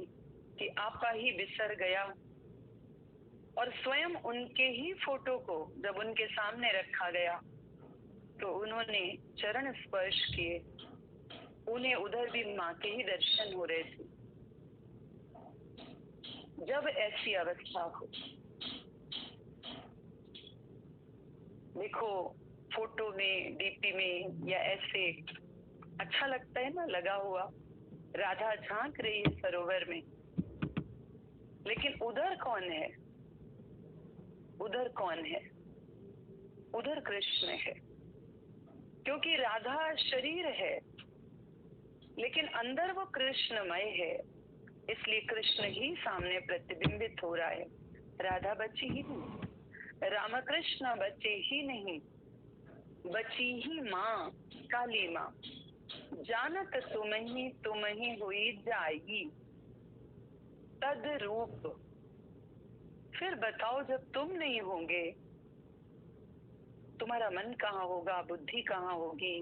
कि आपा ही बिसर गया। और स्वयं उनके ही फोटो को जब उनके सामने रखा गया तो उन्होंने चरण स्पर्श किए। उन्हें उधर भी माँ के ही दर्शन हो रहे थे। जब ऐसी अवस्था हो, देखो फोटो में, डीपी में या ऐसे अच्छा लगता है ना लगा हुआ, राधा झांक रही है सरोवर में, लेकिन उधर कौन है? उधर कौन है? उधर कृष्ण है। क्योंकि राधा शरीर है लेकिन अंदर वो कृष्णमय है, इसलिए कृष्ण ही सामने प्रतिबिंबित हो रहा है। राधा बची ही नहीं, रामकृष्ण बचे ही नहीं, बची ही माँ, काली माँ। जानत तुम ही हुई जाएगी तद रूप। फिर बताओ, जब तुम नहीं होंगे तुम्हारा मन कहाँ होगा, बुद्धि कहाँ होगी,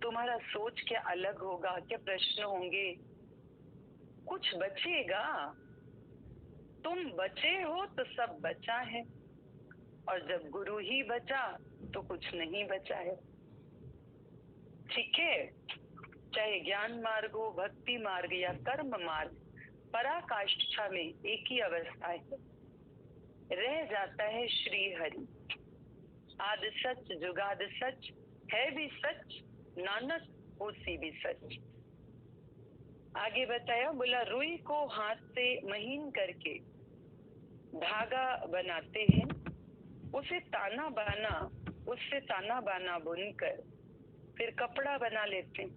तुम्हारा सोच क्या अलग होगा, क्या प्रश्न होंगे? कुछ बचेगा? तुम बचे हो तो सब बचा है, और जब गुरु ही बचा तो कुछ नहीं बचा है। ठीक है, चाहे ज्ञान मार्ग हो, भक्ति मार्ग या कर्म मार्ग, पराकाष्ठा में एक ही अवस्था है, रह जाता है श्री हरि। आदि सच जुगाद सच है भी सच, नानक होसी भी सच। आगे बताया, बोला रुई को हाथ से महीन करके धागा बनाते हैं, उससे ताना बाना बुनकर फिर कपड़ा बना लेते हैं।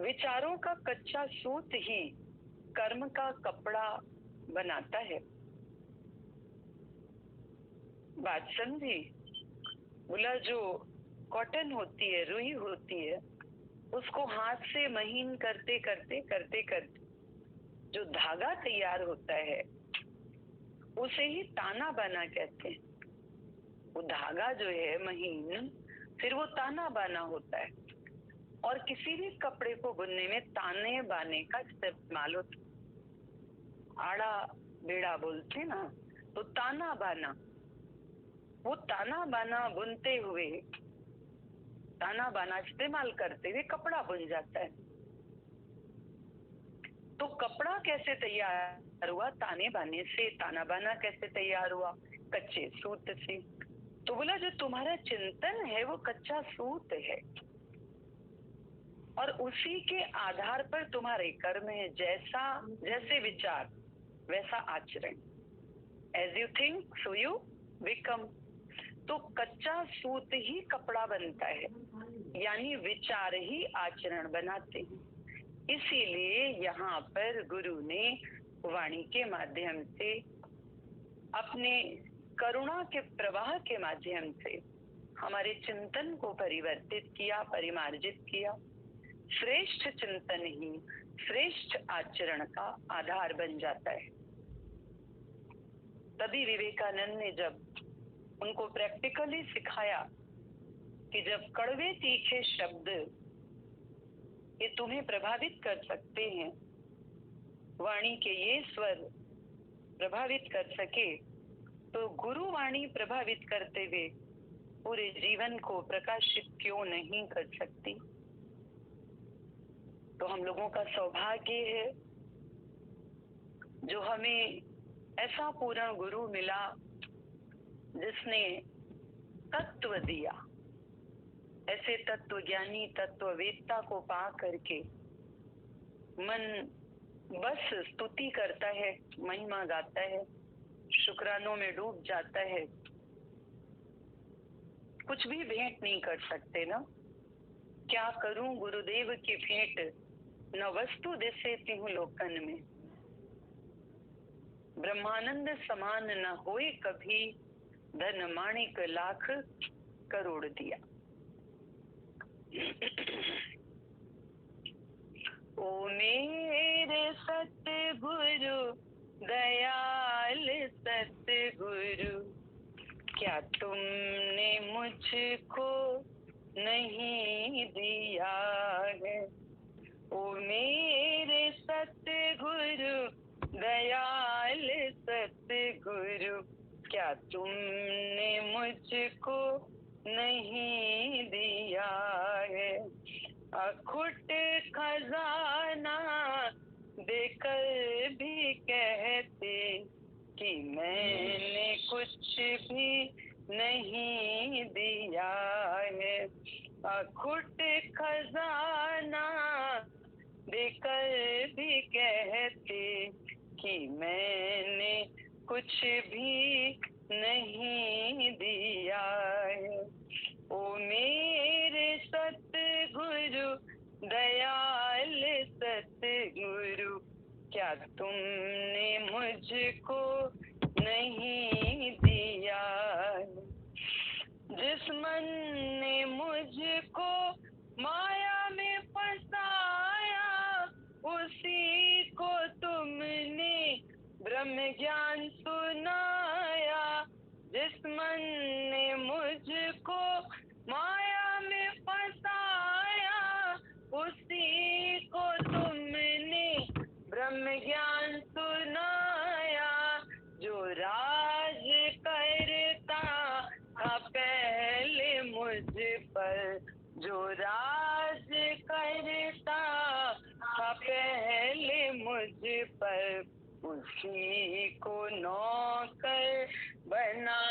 विचारों का कच्चा सूत ही कर्म का कपड़ा बनाता है। बात समझी? बोला जो कॉटन होती है, रुई होती है, उसको हाथ से महीन करते जो धागा तैयार होता है उसे ही ताना बाना कहते हैं। वो धागा जो है महीन, फिर वो ताना बाना होता है। और किसी भी कपड़े को बुनने में ताने बाने का इस्तेमाल होता है। आड़ा बेड़ा बोलते ना, तो ताना बाना, वो ताना बाना बुनते हुए, ताना बाना इस्तेमाल करते हुए कपड़ा बुन जाता है। तो कपड़ा कैसे तैयार हुआ? ताने बाने से। ताना बाना कैसे तैयार हुआ? कच्चे सूत से। तो बोला जो तुम्हारा चिंतन है वो कच्चा सूत है, और उसी के आधार पर तुम्हारे कर्म है। जैसे विचार वैसा आचरण। As you think so you become. तो कच्चा सूत ही कपड़ा बनता है, यानी विचार ही आचरण बनाते हैं। इसीलिए यहाँ पर गुरु ने वाणी के माध्यम से, अपने करुणा के प्रवाह के माध्यम से हमारे चिंतन को परिवर्तित किया, परिमार्जित किया। श्रेष्ठ चिंतन ही श्रेष्ठ आचरण का आधार बन जाता है। तभी विवेकानंद ने जब उनको प्रैक्टिकली सिखाया कि जब कड़वे तीखे शब्द ये तुम्हें प्रभावित कर सकते हैं, वाणी के ये स्वर प्रभावित कर सके, तो गुरु वाणी प्रभावित करते हुए पूरे जीवन को प्रकाशित क्यों नहीं कर सकती? तो हम लोगों का सौभाग्य है जो हमें ऐसा पूर्ण गुरु मिला जिसने तत्व दिया। ऐसे तत्वज्ञानी तत्ववेत्ता को पा करके मन बस स्तुति करता है, महिमा गाता है, शुक्रानों में डूब जाता है। कुछ भी भेंट नहीं कर सकते ना। क्या करूं गुरुदेव की भेंट, न वस्तु दिसेती हूँ लोकन में। ब्रह्मानंद समान न होए कभी, धन माणिक लाख करोड़ दिया। ओ मेरे सतगुरु दयाल सतगुरु, क्या तुमने मुझको नहीं दिया है? ओ मेरे सतगुरु दयाल सतगुरु, क्या तुमने मुझको नहीं दिया है? अखुट खजाना देकर भी कहते कि मैंने कुछ भी नहीं दिया है। अखुट खजाना देकर भी कहते कि मैंने कुछ भी नहीं दिया है। ओ मेरे सतगुरु दयाल सतगुरु, क्या तुमने मुझको नहीं दिया? जिस मन ने मुझको माया में फंसाया, उसी को तुमने ब्रह्म ज्ञान सुनाया। जिस मन ने मुझको माया में फंसाया, उसी को तुमने ब्रह्म ज्ञान सुनाया। जो राज करता था पहले मुझ पर, जो राज करता था पहले मुझ पर, उसी को नौकर बना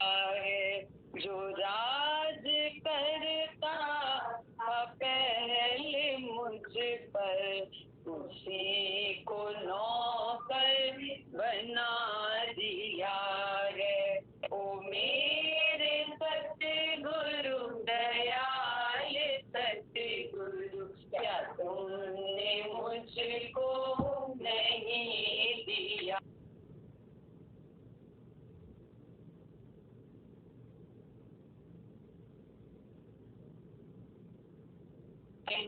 है। जो राज करता था पहले मुझ पर, उसी को नौकर बना दिया है। ओ मेरे सतगुरु दयाल सतगुरु, क्या तुमने मुझको नहीं दिया?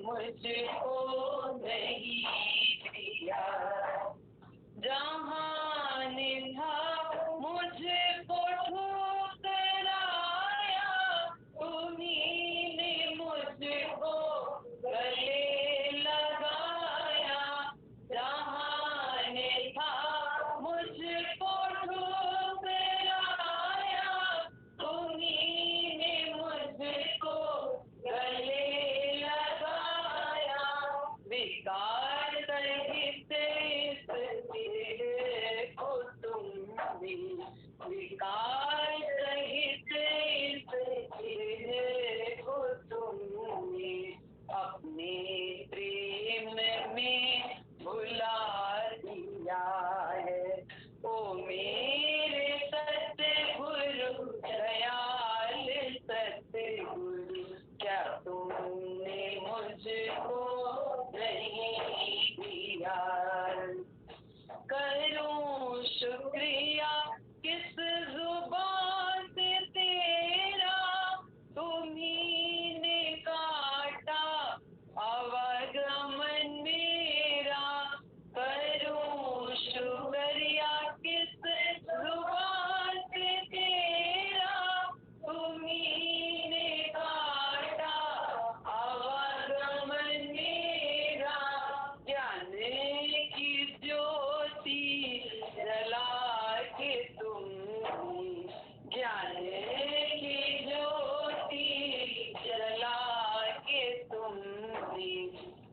मुझको नहीं दिया। जहाँ निभा मुझको ठुकराया, तुम्हीं ने मुझको गले लगाया। जहाँ निभा मुझको ठुकराया, तुम्हीं ने मुझको गले लगाया। विकार सहित इस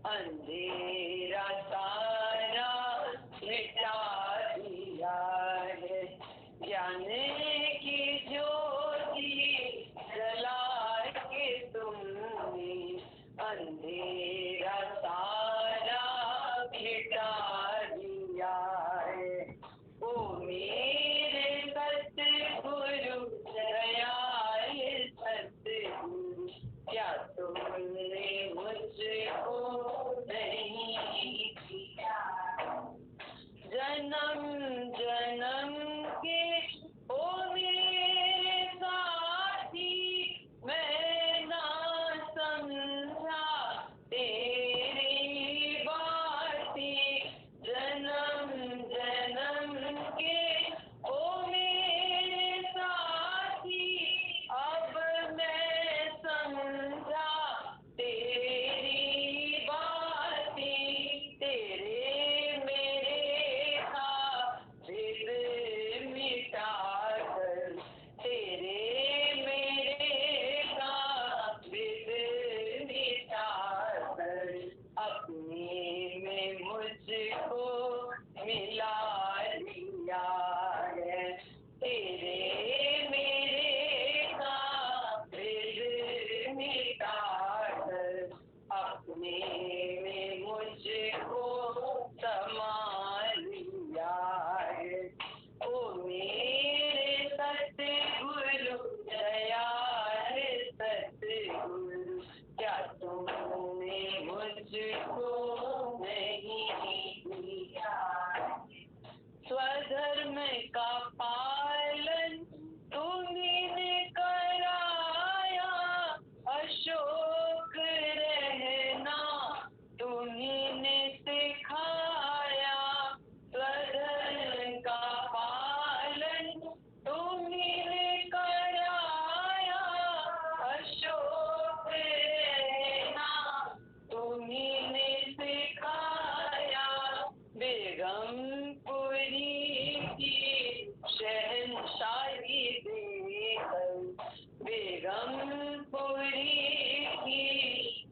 अंधेरा सारा मिटा दिया है, ज्ञान की ज्योति जला के तुमने अंधेरा सारा मिटा दिया है। ओ मेरे सतगुरु दयाल सतगुरु, क्या तुमने मुझको नहीं दिया? जन्म जन्म के ओ मेरे साथी, मैं ना समझा तेरी बातें। जन्म जन्म के ओ मेरे साथी, अब मैं समझा तेरी बातें। तेरे मेरे का भेद मिटा कर, तेरे मेरे का भेद मिटा कर, अपने में मुझको मिला लिया है। तेरे मेरे का भेद मिटा कर, अपने में मुझको समा लिया है। ओ मेरे सतगुरु दयाल सतगुरु, क्या तुमने मुझको नहीं दिया? स्वधर्म का पालन तुमने कराया, अशोक रहना तुमने सिखाया। स्वधर्म का पालन तुमने कराया, अशोक रहना तुमने सिखाया। बेगमपुरी की शहंशाही देकर, बेगमपुरी की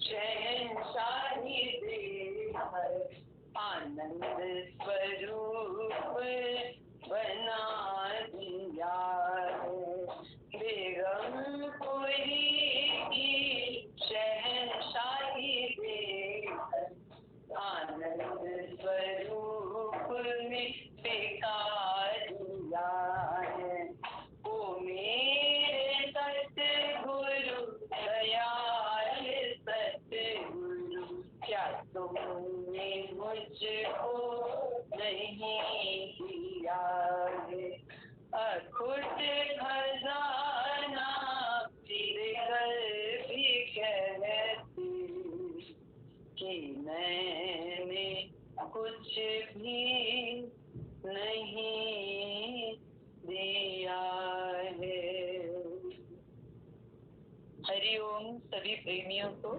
शहंशाही देकर, आनंद स्वरूप बना दिया है। बेगमपुरी की शहंशाही देकर, आनंद स्वरूप में टिका दिया है। ओ मेरे सतगुरु दयाल सतगुरु, क्या तुमने मुझको नहीं दिया है? अखुट खजाना फिर कर भी कहती कि मैंने कुछ भी नहीं दिया है। हरिओम सभी प्रेमियों को।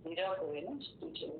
मेरा हुए ना टीचर।